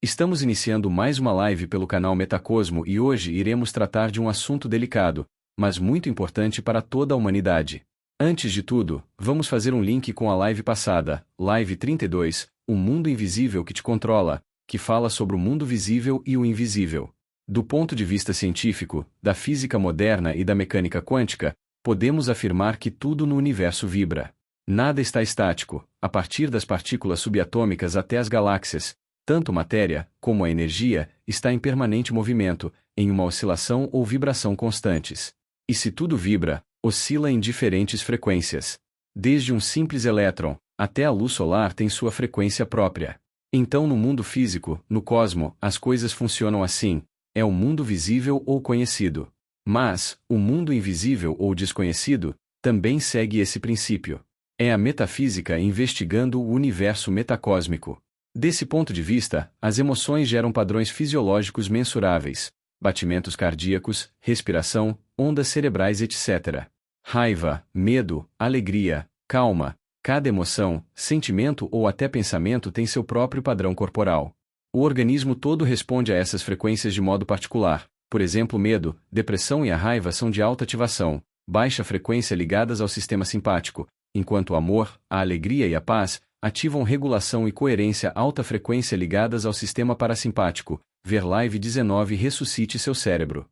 Estamos iniciando mais uma live pelo canal Metacosmo e hoje iremos tratar de um assunto delicado, mas muito importante para toda a humanidade. Antes de tudo, vamos fazer um link com a live passada, Live 32, O Mundo Invisível que te controla, que fala sobre o mundo visível e o invisível. Do ponto de vista científico, da física moderna e da mecânica quântica, podemos afirmar que tudo no universo vibra. Nada está estático, a partir das partículas subatômicas até as galáxias. Tanto matéria, como a energia, está em permanente movimento, em uma oscilação ou vibração constantes. E se tudo vibra, oscila em diferentes frequências. Desde um simples elétron, até a luz solar tem sua frequência própria. Então no mundo físico, no cosmo, as coisas funcionam assim, é o mundo visível ou conhecido. Mas, o mundo invisível ou desconhecido, também segue esse princípio. É a metafísica investigando o universo metacósmico. Desse ponto de vista, as emoções geram padrões fisiológicos mensuráveis, batimentos cardíacos, respiração, ondas cerebrais etc. Raiva, medo, alegria, calma, cada emoção, sentimento ou até pensamento tem seu próprio padrão corporal. O organismo todo responde a essas frequências de modo particular, por exemplo medo, depressão e a raiva são de alta ativação, baixa frequência ligadas ao sistema simpático, enquanto o amor, a alegria e a paz ativam regulação e coerência alta frequência ligadas ao sistema parasimpático. Ver Live 19 ressuscite seu cérebro.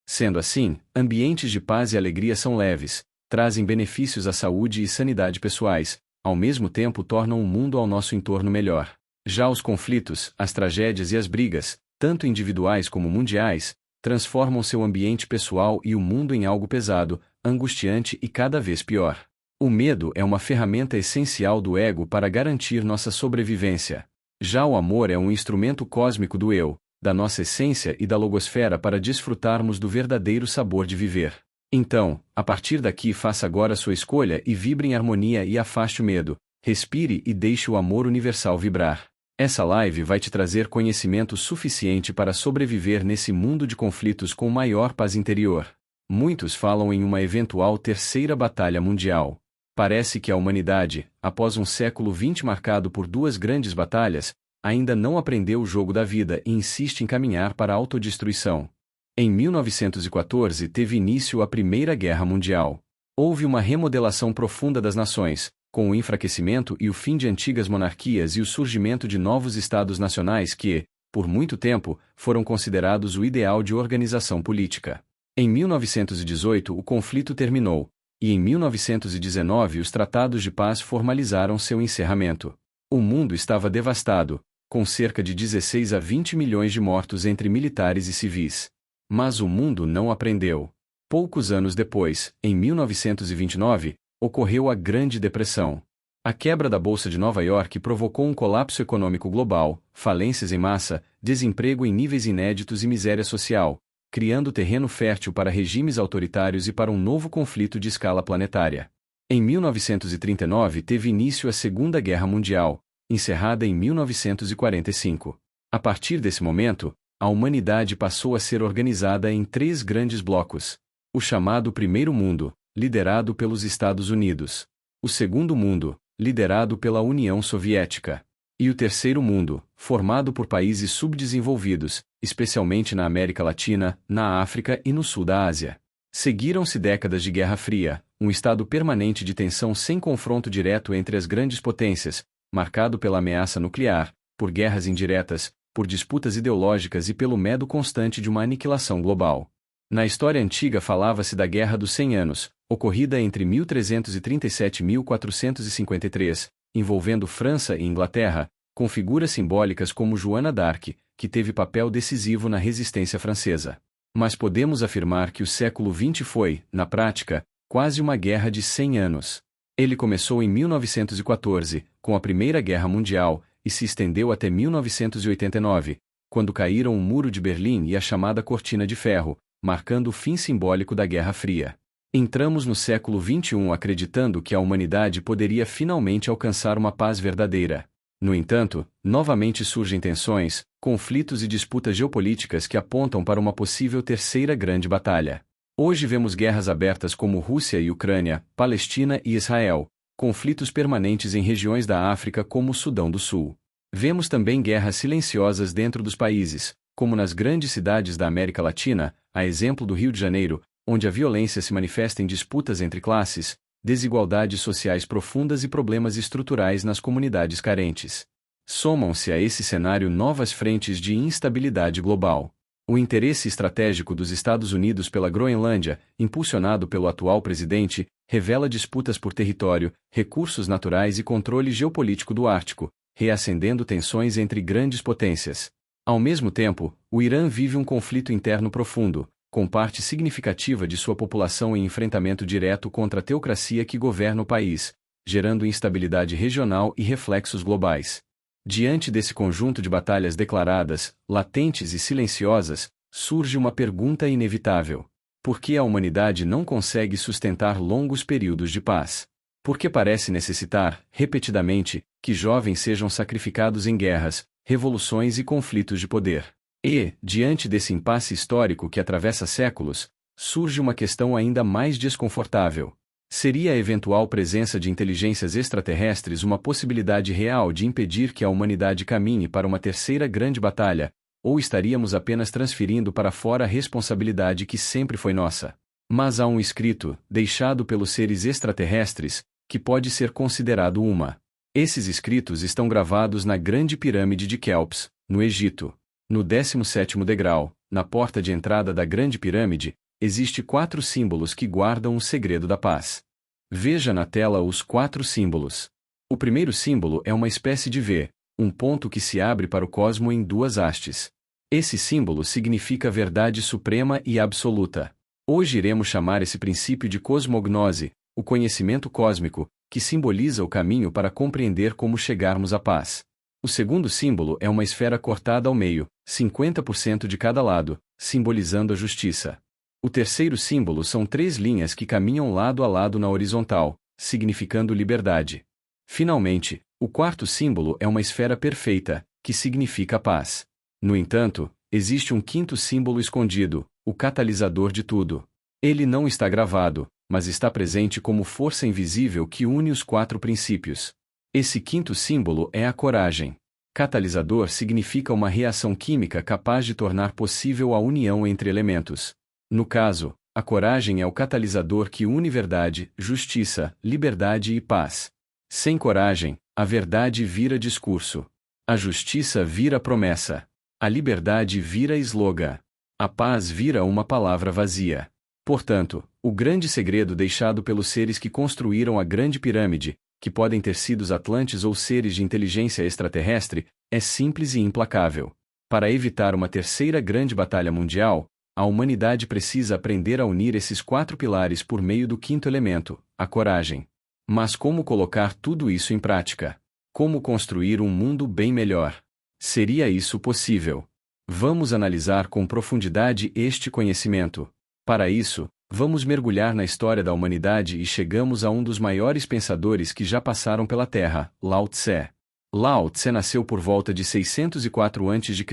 Sendo assim, ambientes de paz e alegria são leves, trazem benefícios à saúde e sanidade pessoais, ao mesmo tempo tornam o mundo ao nosso entorno melhor. Já os conflitos, as tragédias e as brigas, tanto individuais como mundiais, transformam seu ambiente pessoal e o mundo em algo pesado, angustiante e cada vez pior. O medo é uma ferramenta essencial do ego para garantir nossa sobrevivência. Já o amor é um instrumento cósmico do eu, da nossa essência e da logosfera para desfrutarmos do verdadeiro sabor de viver. Então, a partir daqui faça agora sua escolha e vibre em harmonia e afaste o medo, respire e deixe o amor universal vibrar. Essa live vai te trazer conhecimento suficiente para sobreviver nesse mundo de conflitos com maior paz interior. Muitos falam em uma eventual terceira batalha mundial. Parece que a humanidade, após um século XX marcado por duas grandes batalhas, ainda não aprendeu o jogo da vida e insiste em caminhar para a autodestruição. Em 1914 teve início a Primeira Guerra Mundial. Houve uma remodelação profunda das nações, com o enfraquecimento e o fim de antigas monarquias e o surgimento de novos estados nacionais que, por muito tempo, foram considerados o ideal de organização política. Em 1918 o conflito terminou, e em 1919 os tratados de paz formalizaram seu encerramento. O mundo estava devastado, com cerca de 16 a 20 milhões de mortos entre militares e civis. Mas o mundo não aprendeu. Poucos anos depois, em 1929, ocorreu a Grande Depressão. A quebra da Bolsa de Nova York provocou um colapso econômico global, falências em massa, desemprego em níveis inéditos e miséria social, criando terreno fértil para regimes autoritários e para um novo conflito de escala planetária. Em 1939 teve início a Segunda Guerra Mundial, encerrada em 1945. A partir desse momento, a humanidade passou a ser organizada em três grandes blocos. O chamado Primeiro Mundo, liderado pelos Estados Unidos. O Segundo Mundo, liderado pela União Soviética. E o Terceiro Mundo, formado por países subdesenvolvidos, especialmente na América Latina, na África e no sul da Ásia. Seguiram-se décadas de Guerra Fria, um estado permanente de tensão sem confronto direto entre as grandes potências, marcado pela ameaça nuclear, por guerras indiretas, por disputas ideológicas e pelo medo constante de uma aniquilação global. Na história antiga falava-se da Guerra dos 100 Anos, ocorrida entre 1337 e 1453, envolvendo França e Inglaterra, com figuras simbólicas como Joana d'Arc, que teve papel decisivo na resistência francesa. Mas podemos afirmar que o século XX foi, na prática, quase uma guerra de 100 anos. Ele começou em 1914, com a Primeira Guerra Mundial, e se estendeu até 1989, quando caíram o Muro de Berlim e a chamada Cortina de Ferro, marcando o fim simbólico da Guerra Fria. Entramos no século XXI acreditando que a humanidade poderia finalmente alcançar uma paz verdadeira. No entanto, novamente surgem tensões, conflitos e disputas geopolíticas que apontam para uma possível terceira grande batalha. Hoje vemos guerras abertas como Rússia e Ucrânia, Palestina e Israel, conflitos permanentes em regiões da África como o Sudão do Sul. Vemos também guerras silenciosas dentro dos países, como nas grandes cidades da América Latina, a exemplo do Rio de Janeiro, onde a violência se manifesta em disputas entre classes, desigualdades sociais profundas e problemas estruturais nas comunidades carentes. Somam-se a esse cenário novas frentes de instabilidade global. O interesse estratégico dos Estados Unidos pela Groenlândia, impulsionado pelo atual presidente, revela disputas por território, recursos naturais e controle geopolítico do Ártico, reacendendo tensões entre grandes potências. Ao mesmo tempo, o Irã vive um conflito interno profundo, com parte significativa de sua população em enfrentamento direto contra a teocracia que governa o país, gerando instabilidade regional e reflexos globais. Diante desse conjunto de batalhas declaradas, latentes e silenciosas, surge uma pergunta inevitável: por que a humanidade não consegue sustentar longos períodos de paz? Por que parece necessitar, repetidamente, que jovens sejam sacrificados em guerras, revoluções e conflitos de poder? E, diante desse impasse histórico que atravessa séculos, surge uma questão ainda mais desconfortável. Seria a eventual presença de inteligências extraterrestres uma possibilidade real de impedir que a humanidade caminhe para uma terceira grande batalha, ou estaríamos apenas transferindo para fora a responsabilidade que sempre foi nossa? Mas há um escrito, deixado pelos seres extraterrestres, que pode ser considerado uma. Esses escritos estão gravados na Grande Pirâmide de Quéops, no Egito. No 17º degrau, na porta de entrada da Grande Pirâmide, existe 4 símbolos que guardam o segredo da paz. Veja na tela os 4 símbolos. O primeiro símbolo é uma espécie de V, um ponto que se abre para o cosmo em 2 hastes. Esse símbolo significa verdade suprema e absoluta. Hoje iremos chamar esse princípio de cosmognose, o conhecimento cósmico, que simboliza o caminho para compreender como chegarmos à paz. O segundo símbolo é uma esfera cortada ao meio, 50% de cada lado, simbolizando a justiça. O terceiro símbolo são 3 linhas que caminham lado a lado na horizontal, significando liberdade. Finalmente, o quarto símbolo é uma esfera perfeita, que significa paz. No entanto, existe um quinto símbolo escondido, o catalisador de tudo. Ele não está gravado, mas está presente como força invisível que une os 4 princípios. Esse quinto símbolo é a coragem. Catalisador significa uma reação química capaz de tornar possível a união entre elementos. No caso, a coragem é o catalisador que une verdade, justiça, liberdade e paz. Sem coragem, a verdade vira discurso. A justiça vira promessa. A liberdade vira slogan. A paz vira uma palavra vazia. Portanto, o grande segredo deixado pelos seres que construíram a Grande Pirâmide, que podem ter sido os Atlantes ou seres de inteligência extraterrestre, é simples e implacável. Para evitar uma terceira grande batalha mundial, a humanidade precisa aprender a unir esses 4 pilares por meio do quinto elemento, a coragem. Mas como colocar tudo isso em prática? Como construir um mundo bem melhor? Seria isso possível? Vamos analisar com profundidade este conhecimento. Para isso, vamos mergulhar na história da humanidade e chegamos a um dos maiores pensadores que já passaram pela Terra, Lao Tse. Lao Tse nasceu por volta de 604 a.C.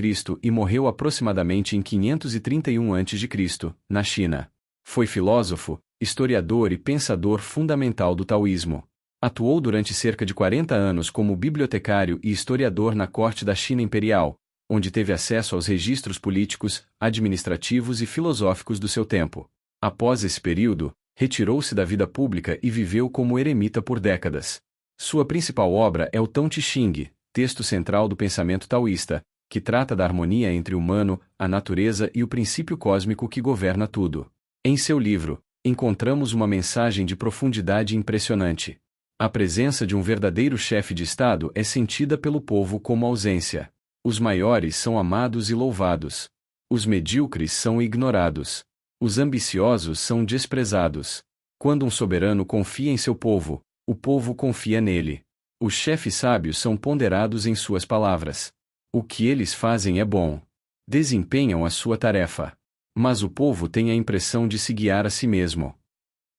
e morreu aproximadamente em 531 a.C., na China. Foi filósofo, historiador e pensador fundamental do taoísmo. Atuou durante cerca de 40 anos como bibliotecário e historiador na corte da China Imperial, onde teve acesso aos registros políticos, administrativos e filosóficos do seu tempo. Após esse período, retirou-se da vida pública e viveu como eremita por décadas. Sua principal obra é o Tao Te Ching, texto central do pensamento taoísta, que trata da harmonia entre o humano, a natureza e o princípio cósmico que governa tudo. Em seu livro, encontramos uma mensagem de profundidade impressionante. A presença de um verdadeiro chefe de Estado é sentida pelo povo como ausência. Os maiores são amados e louvados. Os medíocres são ignorados. Os ambiciosos são desprezados. Quando um soberano confia em seu povo, o povo confia nele. Os chefes sábios são ponderados em suas palavras. O que eles fazem é bom. Desempenham a sua tarefa. Mas o povo tem a impressão de se guiar a si mesmo.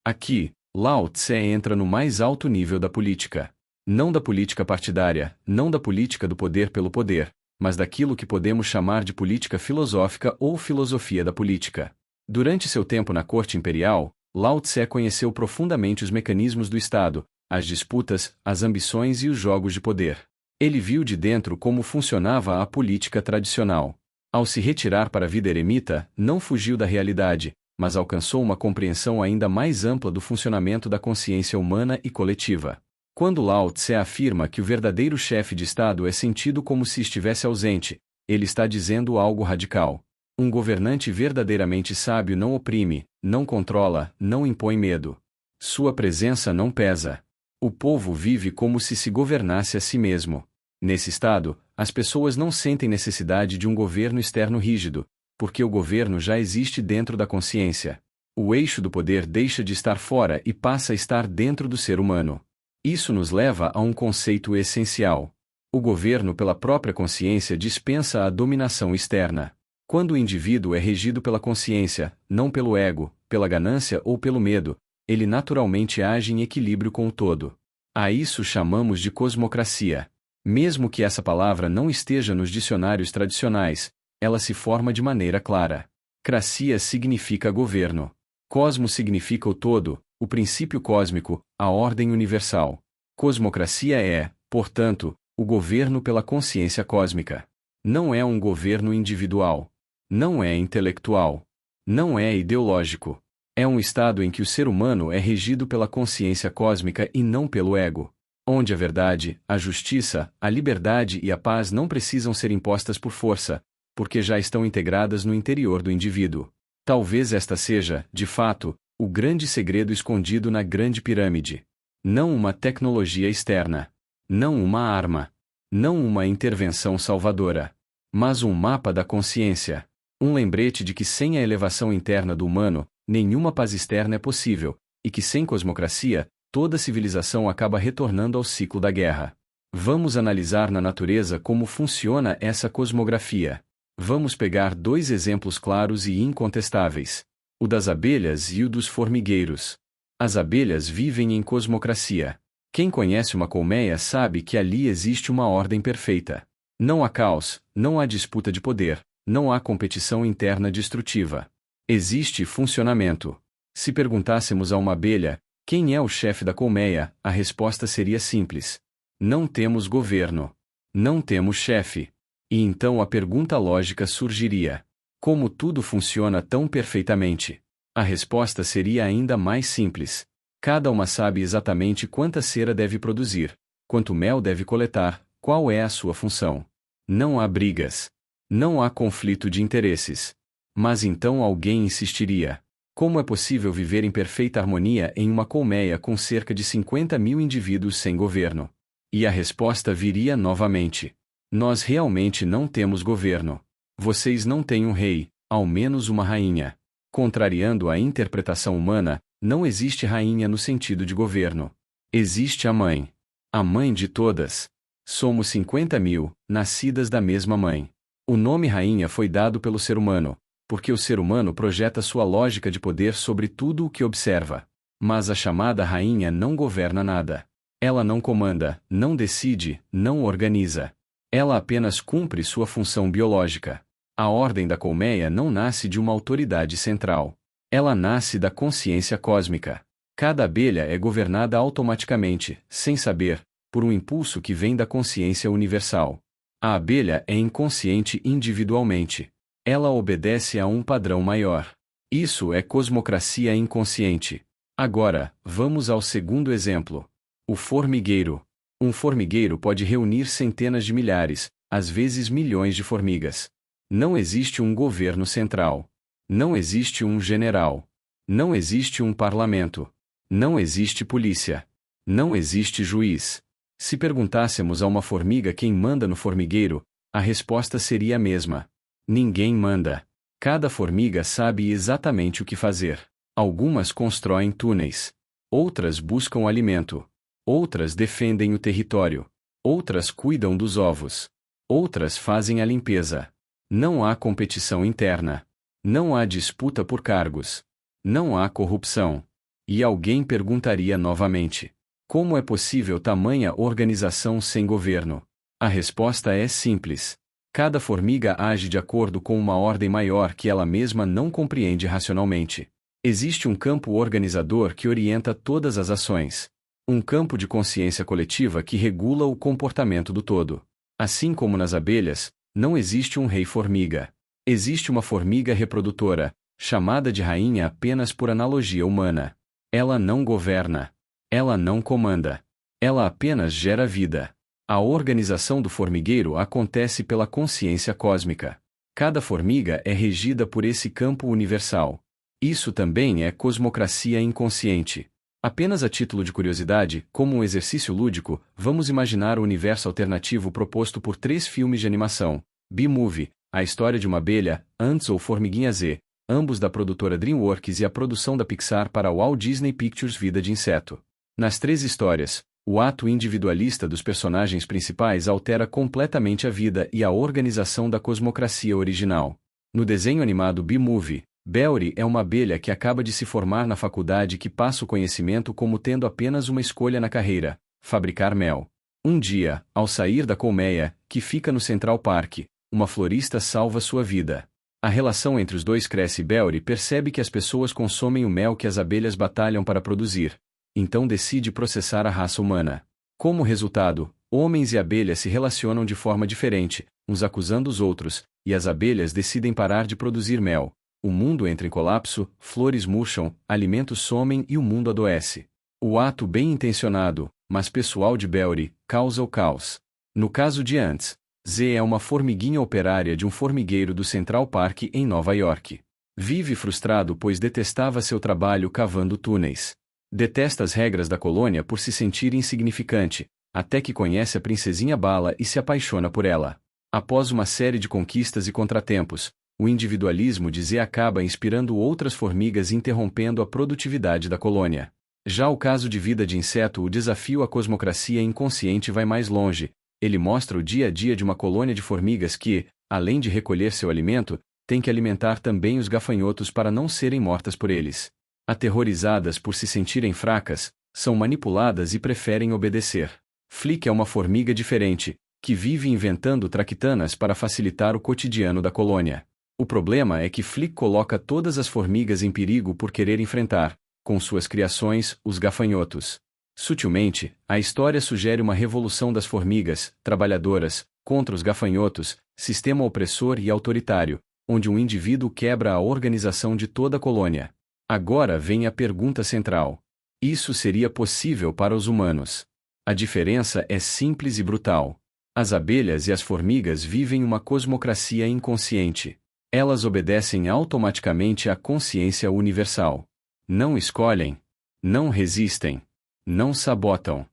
Aqui, Lao Tse entra no mais alto nível da política. Não da política partidária, não da política do poder pelo poder, mas daquilo que podemos chamar de política filosófica ou filosofia da política. Durante seu tempo na corte imperial, Lao Tse conheceu profundamente os mecanismos do Estado, as disputas, as ambições e os jogos de poder. Ele viu de dentro como funcionava a política tradicional. Ao se retirar para a vida eremita, não fugiu da realidade, mas alcançou uma compreensão ainda mais ampla do funcionamento da consciência humana e coletiva. Quando Lao Tse afirma que o verdadeiro chefe de Estado é sentido como se estivesse ausente, ele está dizendo algo radical. Um governante verdadeiramente sábio não oprime, não controla, não impõe medo. Sua presença não pesa. O povo vive como se governasse a si mesmo. Nesse estado, as pessoas não sentem necessidade de um governo externo rígido, porque o governo já existe dentro da consciência. O eixo do poder deixa de estar fora e passa a estar dentro do ser humano. Isso nos leva a um conceito essencial. O governo pela própria consciência dispensa a dominação externa. Quando o indivíduo é regido pela consciência, não pelo ego, pela ganância ou pelo medo, ele naturalmente age em equilíbrio com o todo. A isso chamamos de cosmocracia. Mesmo que essa palavra não esteja nos dicionários tradicionais, ela se forma de maneira clara. Cracia significa governo. Cosmos significa o todo, o princípio cósmico, a ordem universal. Cosmocracia é, portanto, o governo pela consciência cósmica. Não é um governo individual. Não é intelectual. Não é ideológico. É um estado em que o ser humano é regido pela consciência cósmica e não pelo ego. Onde a verdade, a justiça, a liberdade e a paz não precisam ser impostas por força, porque já estão integradas no interior do indivíduo. Talvez esta seja, de fato, o grande segredo escondido na Grande Pirâmide. Não uma tecnologia externa. Não uma arma. Não uma intervenção salvadora. Mas um mapa da consciência. Um lembrete de que sem a elevação interna do humano, nenhuma paz externa é possível, e que sem cosmocracia, toda civilização acaba retornando ao ciclo da guerra. Vamos analisar na natureza como funciona essa cosmografia. Vamos pegar dois exemplos claros e incontestáveis: o das abelhas e o dos formigueiros. As abelhas vivem em cosmocracia. Quem conhece uma colmeia sabe que ali existe uma ordem perfeita. Não há caos, não há disputa de poder, não há competição interna destrutiva. Existe funcionamento. Se perguntássemos a uma abelha, quem é o chefe da colmeia, a resposta seria simples: não temos governo. Não temos chefe. E então a pergunta lógica surgiria: como tudo funciona tão perfeitamente? A resposta seria ainda mais simples. Cada uma sabe exatamente quanta cera deve produzir, quanto mel deve coletar, qual é a sua função. Não há brigas. Não há conflito de interesses. Mas então alguém insistiria: como é possível viver em perfeita harmonia em uma colmeia com cerca de 50.000 indivíduos sem governo? E a resposta viria novamente: nós realmente não temos governo. Vocês não têm um rei, ao menos uma rainha. Contrariando a interpretação humana, não existe rainha no sentido de governo. Existe a mãe. A mãe de todas. Somos 50.000, nascidas da mesma mãe. O nome rainha foi dado pelo ser humano, porque o ser humano projeta sua lógica de poder sobre tudo o que observa. Mas a chamada rainha não governa nada. Ela não comanda, não decide, não organiza. Ela apenas cumpre sua função biológica. A ordem da colmeia não nasce de uma autoridade central. Ela nasce da consciência cósmica. Cada abelha é governada automaticamente, sem saber, por um impulso que vem da consciência universal. A abelha é inconsciente individualmente. Ela obedece a um padrão maior. Isso é cosmocracia inconsciente. Agora, vamos ao segundo exemplo. O formigueiro. Um formigueiro pode reunir centenas de milhares, às vezes milhões de formigas. Não existe um governo central. Não existe um general. Não existe um parlamento. Não existe polícia. Não existe juiz. Se perguntássemos a uma formiga quem manda no formigueiro, a resposta seria a mesma. Ninguém manda. Cada formiga sabe exatamente o que fazer. Algumas constroem túneis. Outras buscam alimento. Outras defendem o território. Outras cuidam dos ovos. Outras fazem a limpeza. Não há competição interna. Não há disputa por cargos. Não há corrupção. E alguém perguntaria novamente: como é possível tamanha organização sem governo? A resposta é simples. Cada formiga age de acordo com uma ordem maior que ela mesma não compreende racionalmente. Existe um campo organizador que orienta todas as ações. Um campo de consciência coletiva que regula o comportamento do todo. Assim como nas abelhas, não existe um rei-formiga. Existe uma formiga reprodutora, chamada de rainha apenas por analogia humana. Ela não governa. Ela não comanda. Ela apenas gera vida. A organização do formigueiro acontece pela consciência cósmica. Cada formiga é regida por esse campo universal. Isso também é cosmocracia inconsciente. Apenas a título de curiosidade, como um exercício lúdico, vamos imaginar o universo alternativo proposto por 3 filmes de animação. B-Movie, a história de uma abelha, Ants ou Formiguinha Z, ambos da produtora DreamWorks, e a produção da Pixar para a Walt Disney Pictures Vida de Inseto. Nas 3 histórias, o ato individualista dos personagens principais altera completamente a vida e a organização da cosmocracia original. No desenho animado B-Movie, Belry é uma abelha que acaba de se formar na faculdade, que passa o conhecimento como tendo apenas uma escolha na carreira: fabricar mel. Um dia, ao sair da colmeia, que fica no Central Park, uma florista salva sua vida. A relação entre os dois cresce e Belry percebe que as pessoas consomem o mel que as abelhas batalham para produzir. Então decide processar a raça humana. Como resultado, homens e abelhas se relacionam de forma diferente, uns acusando os outros, e as abelhas decidem parar de produzir mel. O mundo entra em colapso, flores murcham, alimentos somem e o mundo adoece. O ato bem-intencionado, mas pessoal de Belry, causa o caos. No caso de Ants, Z é uma formiguinha operária de um formigueiro do Central Park em Nova York. Vive frustrado pois detestava seu trabalho cavando túneis. Detesta as regras da colônia por se sentir insignificante, até que conhece a princesinha Bala e se apaixona por ela. Após uma série de conquistas e contratempos, o individualismo de Z acaba inspirando outras formigas e interrompendo a produtividade da colônia. Já o caso de Vida de Inseto, o desafio à cosmocracia inconsciente vai mais longe. Ele mostra o dia a dia de uma colônia de formigas que, além de recolher seu alimento, tem que alimentar também os gafanhotos para não serem mortas por eles. Aterrorizadas por se sentirem fracas, são manipuladas e preferem obedecer. Flick é uma formiga diferente, que vive inventando traquitanas para facilitar o cotidiano da colônia. O problema é que Flick coloca todas as formigas em perigo por querer enfrentar, com suas criações, os gafanhotos. Sutilmente, a história sugere uma revolução das formigas, trabalhadoras, contra os gafanhotos, sistema opressor e autoritário, onde um indivíduo quebra a organização de toda a colônia. Agora vem a pergunta central. Isso seria possível para os humanos? A diferença é simples e brutal. As abelhas e as formigas vivem uma cosmocracia inconsciente. Elas obedecem automaticamente à consciência universal. Não escolhem. Não resistem. Não sabotam.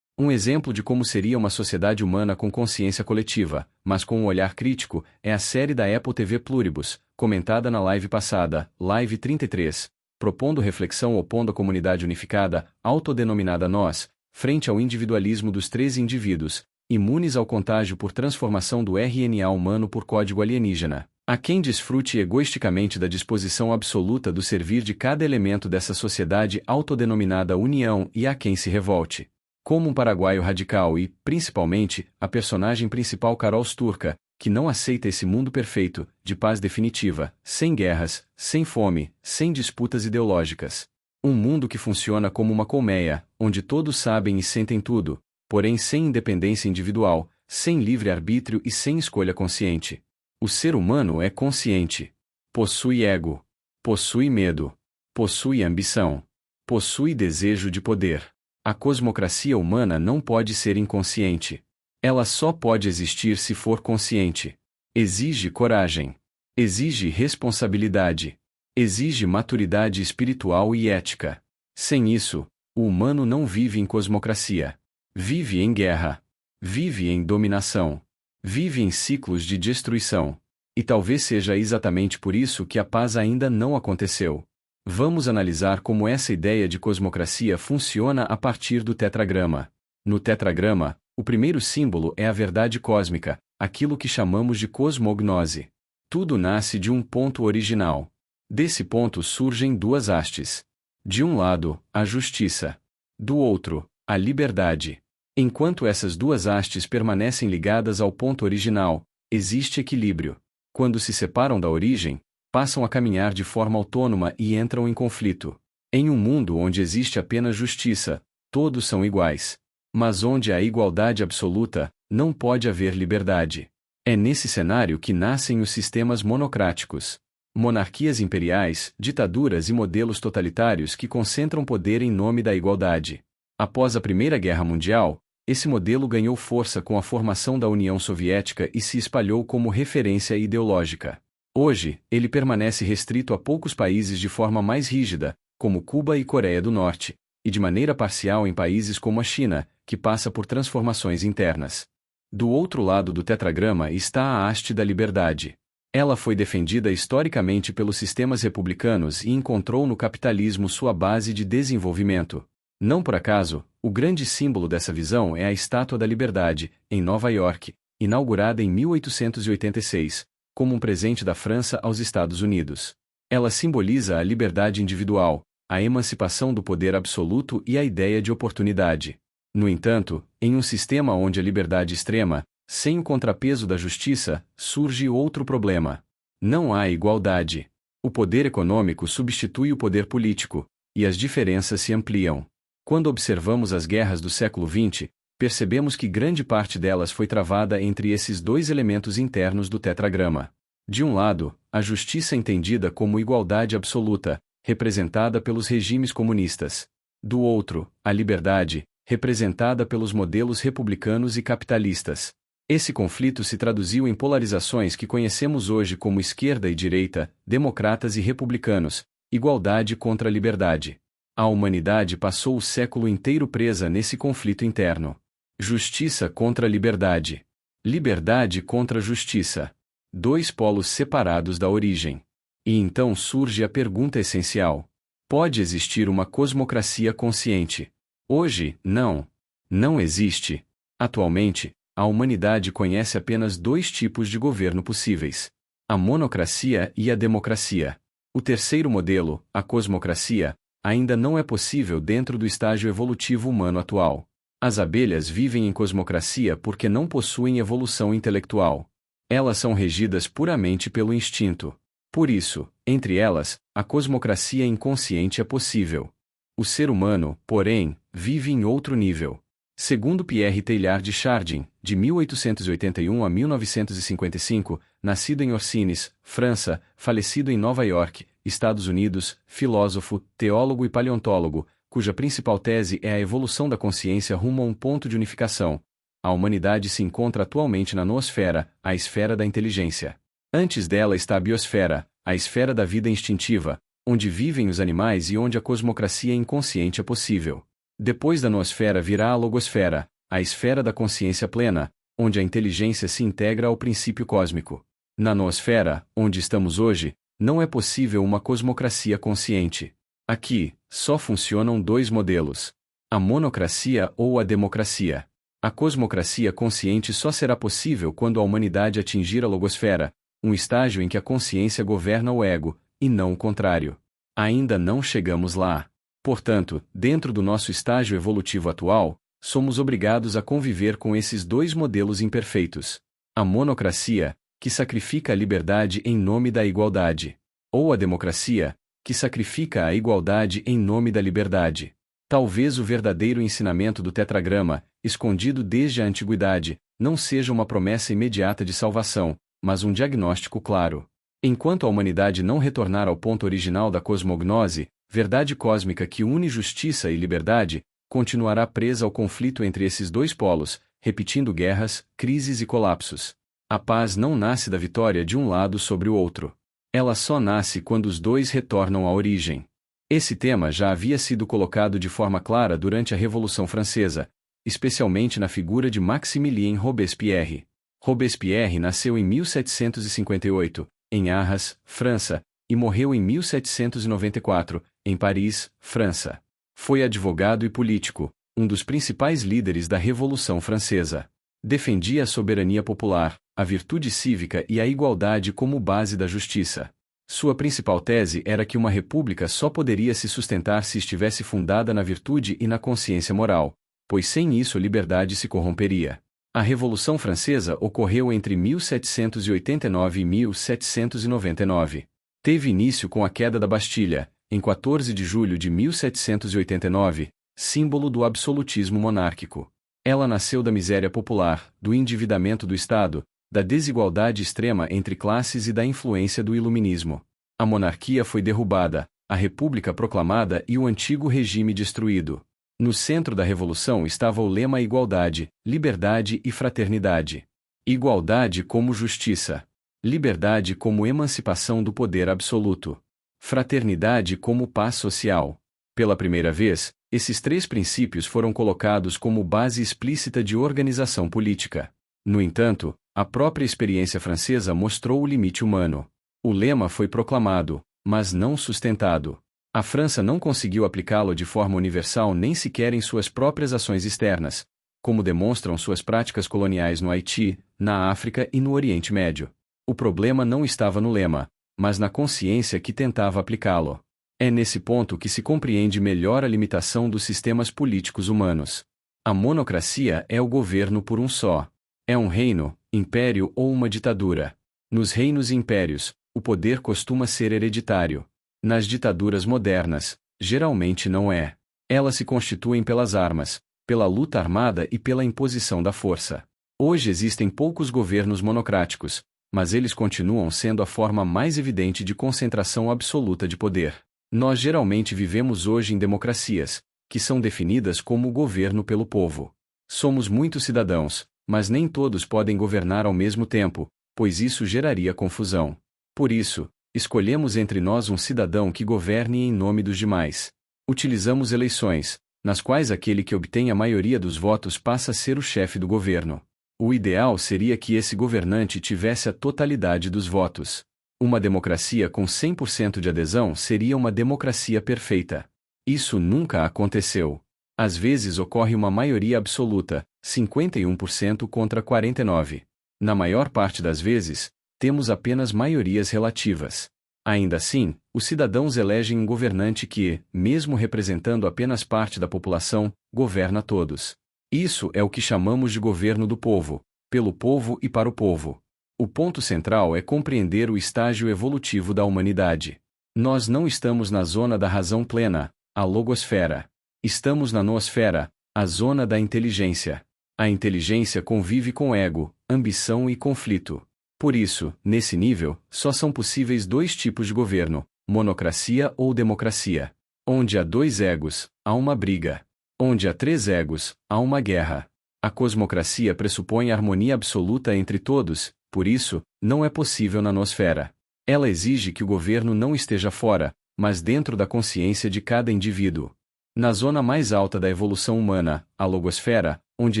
Um exemplo de como seria uma sociedade humana com consciência coletiva, mas com um olhar crítico, é a série da Apple TV Pluribus, comentada na live passada, Live 33, propondo reflexão opondo a comunidade unificada, autodenominada Nós, frente ao individualismo dos 13 indivíduos, imunes ao contágio por transformação do RNA humano por código alienígena. Há quem desfrute egoisticamente da disposição absoluta do servir de cada elemento dessa sociedade autodenominada União e há quem se revolte. Como um paraguaio radical e, principalmente, a personagem principal Carol Sturka, que não aceita esse mundo perfeito, de paz definitiva, sem guerras, sem fome, sem disputas ideológicas. Um mundo que funciona como uma colmeia, onde todos sabem e sentem tudo, porém sem independência individual, sem livre-arbítrio e sem escolha consciente. O ser humano é consciente. Possui ego. Possui medo. Possui ambição. Possui desejo de poder. A cosmocracia humana não pode ser inconsciente. Ela só pode existir se for consciente. Exige coragem. Exige responsabilidade. Exige maturidade espiritual e ética. Sem isso, o humano não vive em cosmocracia. Vive em guerra. Vive em dominação. Vive em ciclos de destruição. E talvez seja exatamente por isso que a paz ainda não aconteceu. Vamos analisar como essa ideia de cosmocracia funciona a partir do tetragrama. No tetragrama, o primeiro símbolo é a verdade cósmica, aquilo que chamamos de cosmognose. Tudo nasce de um ponto original. Desse ponto surgem duas hastes. De um lado, a justiça. Do outro, a liberdade. Enquanto essas duas hastes permanecem ligadas ao ponto original, existe equilíbrio. Quando se separam da origem, passam a caminhar de forma autônoma e entram em conflito. Em um mundo onde existe apenas justiça, Todos são iguais. Mas onde há igualdade absoluta, não pode haver liberdade. É nesse cenário que nascem os sistemas monocráticos. Monarquias imperiais, ditaduras e modelos totalitários que concentram poder em nome da igualdade. Após a Primeira Guerra Mundial, esse modelo ganhou força com a formação da União Soviética e se espalhou como referência ideológica. Hoje, ele permanece restrito a poucos países de forma mais rígida, como Cuba e Coreia do Norte, e de maneira parcial em países como a China, que passa por transformações internas. Do outro lado do tetragrama está a haste da liberdade. Ela foi defendida historicamente pelos sistemas republicanos e encontrou no capitalismo sua base de desenvolvimento. Não por acaso, o grande símbolo dessa visão é a Estátua da Liberdade, em Nova York, inaugurada em 1886, como um presente da França aos Estados Unidos. Ela simboliza a liberdade individual, a emancipação do poder absoluto e a ideia de oportunidade. No entanto, em um sistema onde a liberdade extrema, sem o contrapeso da justiça, surge outro problema. Não há igualdade. O poder econômico substitui o poder político, e as diferenças se ampliam. Quando observamos as guerras do século XX, percebemos que grande parte delas foi travada entre esses dois elementos internos do tetragrama. De um lado, a justiça entendida como igualdade absoluta, representada pelos regimes comunistas. Do outro, a liberdade, representada pelos modelos republicanos e capitalistas. Esse conflito se traduziu em polarizações que conhecemos hoje como esquerda e direita, democratas e republicanos, igualdade contra liberdade. A humanidade passou o século inteiro presa nesse conflito interno. Justiça contra liberdade. Liberdade contra justiça. Dois polos separados da origem. E então surge a pergunta essencial: pode existir uma cosmocracia consciente? Hoje, não. Não existe. Atualmente, a humanidade conhece apenas dois tipos de governo possíveis: a monocracia e a democracia. O terceiro modelo, a cosmocracia, ainda não é possível dentro do estágio evolutivo humano atual. As abelhas vivem em cosmocracia porque não possuem evolução intelectual. Elas são regidas puramente pelo instinto. Por isso, entre elas, a cosmocracia inconsciente é possível. O ser humano, porém, vive em outro nível. Segundo Pierre Teilhard de Chardin, de 1881 a 1955, nascido em Orsines, França, falecido em Nova York, Estados Unidos, filósofo, teólogo e paleontólogo, cuja principal tese é a evolução da consciência rumo a um ponto de unificação. A humanidade se encontra atualmente na noosfera, a esfera da inteligência. Antes dela está a biosfera, a esfera da vida instintiva, onde vivem os animais e onde a cosmocracia inconsciente é possível. Depois da noosfera virá a logosfera, a esfera da consciência plena, onde a inteligência se integra ao princípio cósmico. Na noosfera, onde estamos hoje, não é possível uma cosmocracia consciente. Aqui, só funcionam dois modelos: a monocracia ou a democracia. A cosmocracia consciente só será possível quando a humanidade atingir a logosfera, um estágio em que a consciência governa o ego, e não o contrário. Ainda não chegamos lá. Portanto, dentro do nosso estágio evolutivo atual, somos obrigados a conviver com esses dois modelos imperfeitos: a monocracia, que sacrifica a liberdade em nome da igualdade, ou a democracia, que sacrifica a igualdade em nome da liberdade. Talvez o verdadeiro ensinamento do tetragrama, escondido desde a antiguidade, não seja uma promessa imediata de salvação, mas um diagnóstico claro. Enquanto a humanidade não retornar ao ponto original da cosmognose, verdade cósmica que une justiça e liberdade, continuará presa ao conflito entre esses dois polos, repetindo guerras, crises e colapsos. A paz não nasce da vitória de um lado sobre o outro. Ela só nasce quando os dois retornam à origem. Esse tema já havia sido colocado de forma clara durante a Revolução Francesa, especialmente na figura de Maximilien Robespierre. Robespierre nasceu em 1758, em Arras, França, e morreu em 1794, em Paris, França. Foi advogado e político, um dos principais líderes da Revolução Francesa. Defendia a soberania popular, a virtude cívica e a igualdade como base da justiça. Sua principal tese era que uma república só poderia se sustentar se estivesse fundada na virtude e na consciência moral, pois sem isso a liberdade se corromperia. A Revolução Francesa ocorreu entre 1789 e 1799. Teve início com a queda da Bastilha, em 14 de julho de 1789, símbolo do absolutismo monárquico. Ela nasceu da miséria popular, do endividamento do Estado, da desigualdade extrema entre classes e da influência do iluminismo. A monarquia foi derrubada, a república proclamada e o antigo regime destruído. No centro da revolução estava o lema igualdade, liberdade e fraternidade. Igualdade como justiça. Liberdade como emancipação do poder absoluto. Fraternidade como paz social. Pela primeira vez, esses três princípios foram colocados como base explícita de organização política. No entanto, a própria experiência francesa mostrou o limite humano. O lema foi proclamado, mas não sustentado. A França não conseguiu aplicá-lo de forma universal nem sequer em suas próprias ações externas, como demonstram suas práticas coloniais no Haiti, na África e no Oriente Médio. O problema não estava no lema, mas na consciência que tentava aplicá-lo. É nesse ponto que se compreende melhor a limitação dos sistemas políticos humanos. A monocracia é o governo por um só. É um reino, império ou uma ditadura. Nos reinos e impérios, o poder costuma ser hereditário. Nas ditaduras modernas, geralmente não é. Elas se constituem pelas armas, pela luta armada e pela imposição da força. Hoje existem poucos governos monocráticos, mas eles continuam sendo a forma mais evidente de concentração absoluta de poder. Nós geralmente vivemos hoje em democracias, que são definidas como o governo pelo povo. Somos muitos cidadãos, mas nem todos podem governar ao mesmo tempo, pois isso geraria confusão. Por isso, escolhemos entre nós um cidadão que governe em nome dos demais. Utilizamos eleições, nas quais aquele que obtém a maioria dos votos passa a ser o chefe do governo. O ideal seria que esse governante tivesse a totalidade dos votos. Uma democracia com 100% de adesão seria uma democracia perfeita. Isso nunca aconteceu. Às vezes ocorre uma maioria absoluta, 51% contra 49%. Na maior parte das vezes, temos apenas maiorias relativas. Ainda assim, os cidadãos elegem um governante que, mesmo representando apenas parte da população, governa todos. Isso é o que chamamos de governo do povo, pelo povo e para o povo. O ponto central é compreender o estágio evolutivo da humanidade. Nós não estamos na zona da razão plena, a logosfera. Estamos na noosfera, a zona da inteligência. A inteligência convive com ego, ambição e conflito. Por isso, nesse nível, só são possíveis dois tipos de governo, monocracia ou democracia. Onde há dois egos, há uma briga. Onde há três egos, há uma guerra. A cosmocracia pressupõe harmonia absoluta entre todos, por isso, não é possível na nosfera. Ela exige que o governo não esteja fora, mas dentro da consciência de cada indivíduo. Na zona mais alta da evolução humana, a logosfera, onde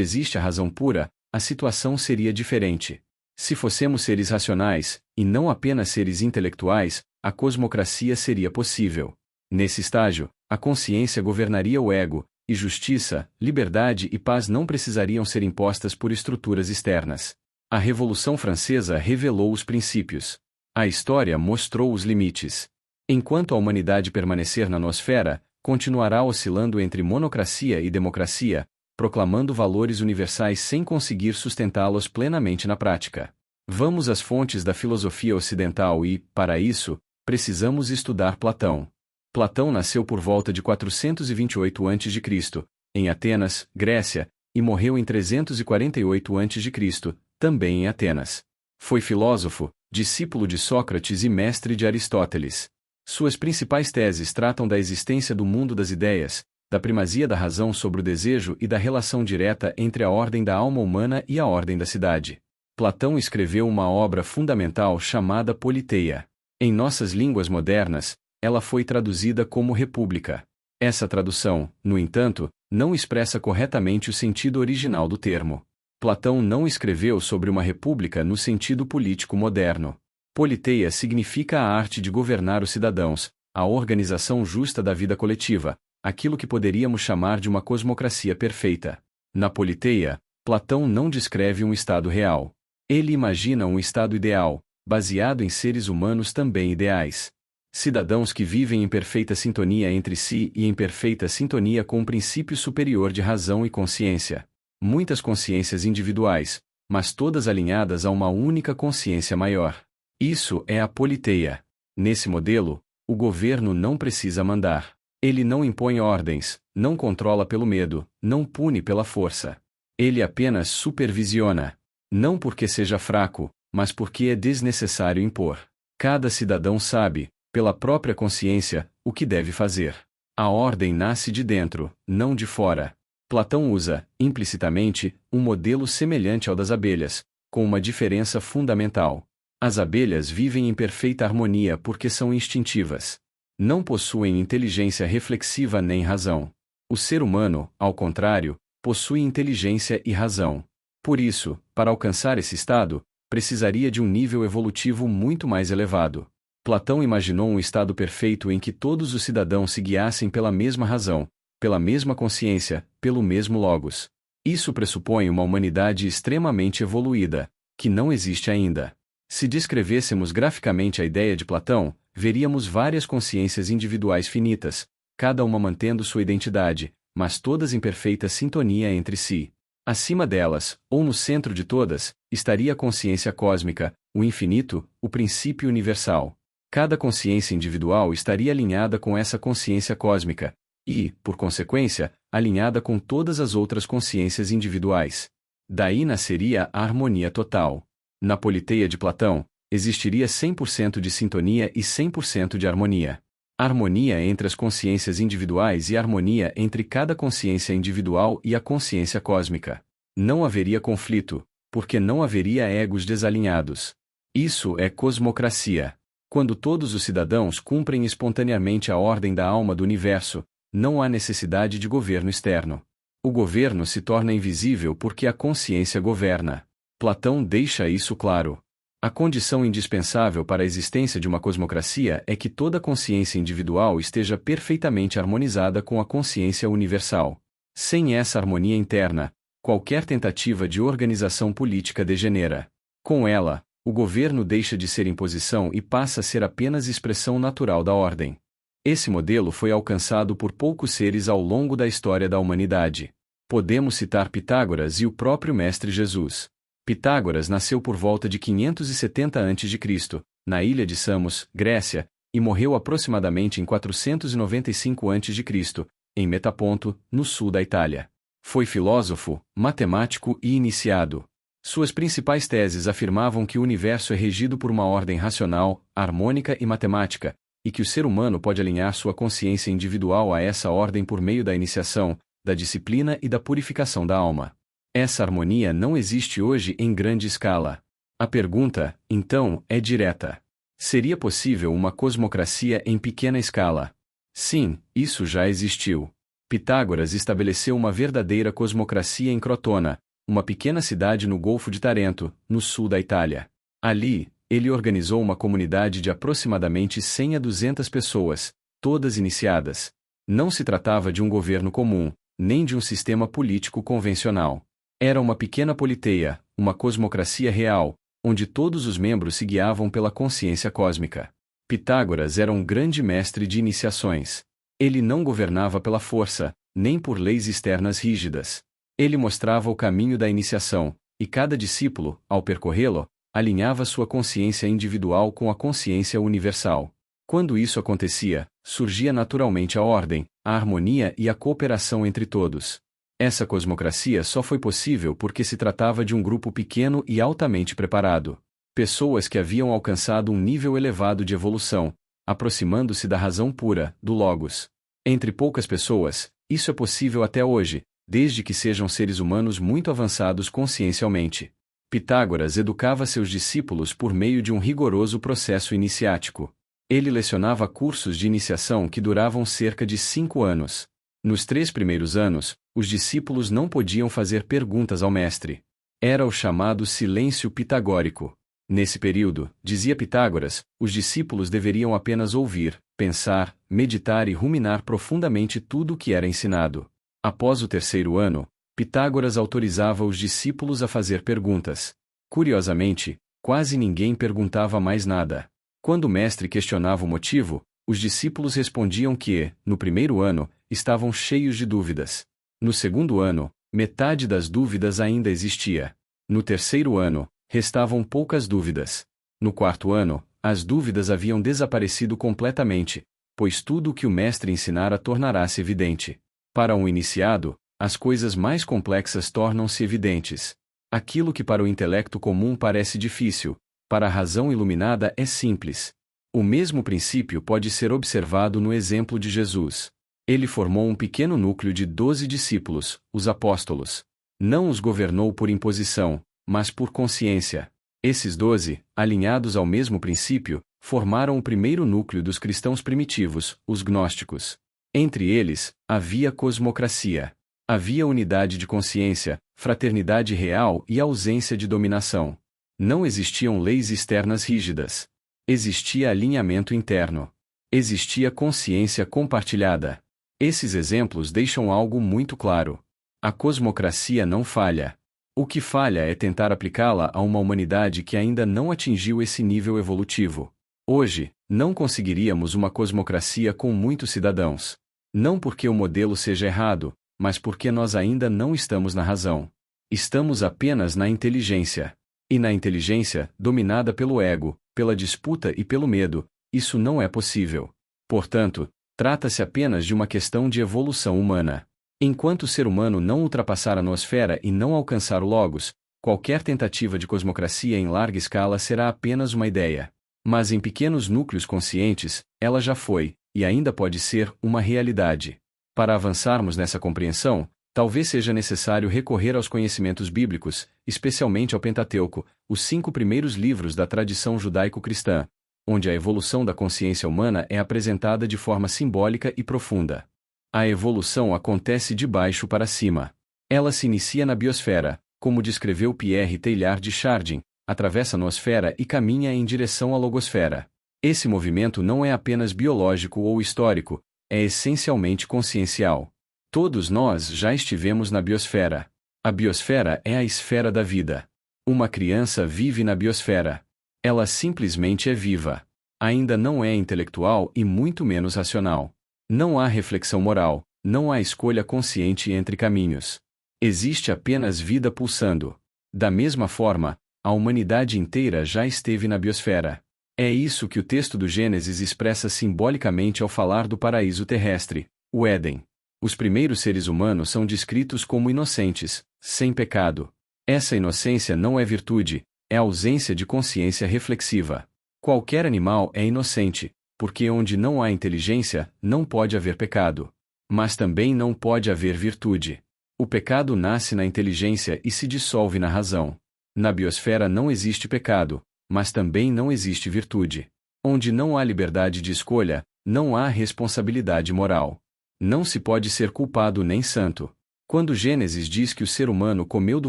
existe a razão pura, a situação seria diferente. Se fossemos seres racionais, e não apenas seres intelectuais, a cosmocracia seria possível. Nesse estágio, a consciência governaria o ego, e justiça, liberdade e paz não precisariam ser impostas por estruturas externas. A Revolução Francesa revelou os princípios. A história mostrou os limites. Enquanto a humanidade permanecer na nosfera, continuará oscilando entre monocracia e democracia, proclamando valores universais sem conseguir sustentá-los plenamente na prática. Vamos às fontes da filosofia ocidental e, para isso, precisamos estudar Platão. Platão nasceu por volta de 428 a.C., em Atenas, Grécia, e morreu em 348 a.C., também em Atenas. Foi filósofo, discípulo de Sócrates e mestre de Aristóteles. Suas principais teses tratam da existência do mundo das ideias, da primazia da razão sobre o desejo e da relação direta entre a ordem da alma humana e a ordem da cidade. Platão escreveu uma obra fundamental chamada Politeia. Em nossas línguas modernas, ela foi traduzida como República. Essa tradução, no entanto, não expressa corretamente o sentido original do termo. Platão não escreveu sobre uma república no sentido político moderno. Politeia significa a arte de governar os cidadãos, a organização justa da vida coletiva, aquilo que poderíamos chamar de uma cosmocracia perfeita. Na Politeia, Platão não descreve um estado real. Ele imagina um estado ideal, baseado em seres humanos também ideais. Cidadãos que vivem em perfeita sintonia entre si e em perfeita sintonia com um princípio superior de razão e consciência. Muitas consciências individuais, mas todas alinhadas a uma única consciência maior. Isso é a Politeia. Nesse modelo, o governo não precisa mandar. Ele não impõe ordens, não controla pelo medo, não pune pela força. Ele apenas supervisiona. Não porque seja fraco, mas porque é desnecessário impor. Cada cidadão sabe, pela própria consciência, o que deve fazer. A ordem nasce de dentro, não de fora. Platão usa, implicitamente, um modelo semelhante ao das abelhas, com uma diferença fundamental. As abelhas vivem em perfeita harmonia porque são instintivas. Não possuem inteligência reflexiva nem razão. O ser humano, ao contrário, possui inteligência e razão. Por isso, para alcançar esse estado, precisaria de um nível evolutivo muito mais elevado. Platão imaginou um estado perfeito em que todos os cidadãos se guiassem pela mesma razão, pela mesma consciência, pelo mesmo logos. Isso pressupõe uma humanidade extremamente evoluída, que não existe ainda. Se descrevêssemos graficamente a ideia de Platão, veríamos várias consciências individuais finitas, cada uma mantendo sua identidade, mas todas em perfeita sintonia entre si. Acima delas, ou no centro de todas, estaria a consciência cósmica, o infinito, o princípio universal. Cada consciência individual estaria alinhada com essa consciência cósmica, e, por consequência, alinhada com todas as outras consciências individuais. Daí nasceria a harmonia total. Na Politeia de Platão, existiria 100% de sintonia e 100% de harmonia. Harmonia entre as consciências individuais e harmonia entre cada consciência individual e a consciência cósmica. Não haveria conflito, porque não haveria egos desalinhados. Isso é cosmocracia. Quando todos os cidadãos cumprem espontaneamente a ordem da alma do universo, não há necessidade de governo externo. O governo se torna invisível porque a consciência governa. Platão deixa isso claro. A condição indispensável para a existência de uma cosmocracia é que toda consciência individual esteja perfeitamente harmonizada com a consciência universal. Sem essa harmonia interna, qualquer tentativa de organização política degenera. Com ela, o governo deixa de ser imposição e passa a ser apenas expressão natural da ordem. Esse modelo foi alcançado por poucos seres ao longo da história da humanidade. Podemos citar Pitágoras e o próprio Mestre Jesus. Pitágoras nasceu por volta de 570 a.C., na ilha de Samos, Grécia, e morreu aproximadamente em 495 a.C., em Metaponto, no sul da Itália. Foi filósofo, matemático e iniciado. Suas principais teses afirmavam que o universo é regido por uma ordem racional, harmônica e matemática, e que o ser humano pode alinhar sua consciência individual a essa ordem por meio da iniciação, da disciplina e da purificação da alma. Essa harmonia não existe hoje em grande escala. A pergunta, então, é direta. Seria possível uma cosmocracia em pequena escala? Sim, isso já existiu. Pitágoras estabeleceu uma verdadeira cosmocracia em Crotona, uma pequena cidade no Golfo de Tarento, no sul da Itália. Ali, ele organizou uma comunidade de aproximadamente 100 a 200 pessoas, todas iniciadas. Não se tratava de um governo comum, nem de um sistema político convencional. Era uma pequena politeia, uma cosmocracia real, onde todos os membros se guiavam pela consciência cósmica. Pitágoras era um grande mestre de iniciações. Ele não governava pela força, nem por leis externas rígidas. Ele mostrava o caminho da iniciação, e cada discípulo, ao percorrê-lo, alinhava sua consciência individual com a consciência universal. Quando isso acontecia, surgia naturalmente a ordem, a harmonia e a cooperação entre todos. Essa cosmocracia só foi possível porque se tratava de um grupo pequeno e altamente preparado. Pessoas que haviam alcançado um nível elevado de evolução, aproximando-se da razão pura, do Logos. Entre poucas pessoas, isso é possível até hoje, desde que sejam seres humanos muito avançados consciencialmente. Pitágoras educava seus discípulos por meio de um rigoroso processo iniciático. Ele lecionava cursos de iniciação que duravam cerca de 5 anos. Nos 3 primeiros anos, os discípulos não podiam fazer perguntas ao mestre. Era o chamado silêncio pitagórico. Nesse período, dizia Pitágoras, os discípulos deveriam apenas ouvir, pensar, meditar e ruminar profundamente tudo o que era ensinado. Após o 3º ano, Pitágoras autorizava os discípulos a fazer perguntas. Curiosamente, quase ninguém perguntava mais nada. Quando o mestre questionava o motivo, os discípulos respondiam que, no 1º ano, estavam cheios de dúvidas. No 2º ano, metade das dúvidas ainda existia. No 3º ano, restavam poucas dúvidas. No 4º ano, as dúvidas haviam desaparecido completamente, pois tudo o que o mestre ensinara tornará-se evidente. Para um iniciado, as coisas mais complexas tornam-se evidentes. Aquilo que para o intelecto comum parece difícil, para a razão iluminada é simples. O mesmo princípio pode ser observado no exemplo de Jesus. Ele formou um pequeno núcleo de 12 discípulos, os apóstolos. Não os governou por imposição, mas por consciência. Esses 12, alinhados ao mesmo princípio, formaram o primeiro núcleo dos cristãos primitivos, os gnósticos. Entre eles, havia cosmocracia. Havia unidade de consciência, fraternidade real e ausência de dominação. Não existiam leis externas rígidas. Existia alinhamento interno. Existia consciência compartilhada. Esses exemplos deixam algo muito claro. A cosmocracia não falha. O que falha é tentar aplicá-la a uma humanidade que ainda não atingiu esse nível evolutivo. Hoje, não conseguiríamos uma cosmocracia com muitos cidadãos. Não porque o modelo seja errado, mas porque nós ainda não estamos na razão. Estamos apenas na inteligência. E na inteligência, dominada pelo ego, pela disputa e pelo medo, isso não é possível. Portanto, trata-se apenas de uma questão de evolução humana. Enquanto o ser humano não ultrapassar a nosfera e não alcançar o logos, qualquer tentativa de cosmocracia em larga escala será apenas uma ideia. Mas em pequenos núcleos conscientes, ela já foi, e ainda pode ser, uma realidade. Para avançarmos nessa compreensão, talvez seja necessário recorrer aos conhecimentos bíblicos, especialmente ao Pentateuco, os 5 primeiros livros da tradição judaico-cristã, onde a evolução da consciência humana é apresentada de forma simbólica e profunda. A evolução acontece de baixo para cima. Ela se inicia na biosfera, como descreveu Pierre Teilhard de Chardin, atravessa a nosfera e caminha em direção à logosfera. Esse movimento não é apenas biológico ou histórico, é essencialmente consciencial. Todos nós já estivemos na biosfera. A biosfera é a esfera da vida. Uma criança vive na biosfera. Ela simplesmente é viva. Ainda não é intelectual e muito menos racional. Não há reflexão moral, não há escolha consciente entre caminhos. Existe apenas vida pulsando. Da mesma forma, a humanidade inteira já esteve na biosfera. É isso que o texto do Gênesis expressa simbolicamente ao falar do paraíso terrestre, o Éden. Os primeiros seres humanos são descritos como inocentes, sem pecado. Essa inocência não é virtude, é ausência de consciência reflexiva. Qualquer animal é inocente, porque onde não há inteligência, não pode haver pecado. Mas também não pode haver virtude. O pecado nasce na inteligência e se dissolve na razão. Na biosfera não existe pecado, mas também não existe virtude. Onde não há liberdade de escolha, não há responsabilidade moral. Não se pode ser culpado nem santo. Quando Gênesis diz que o ser humano comeu do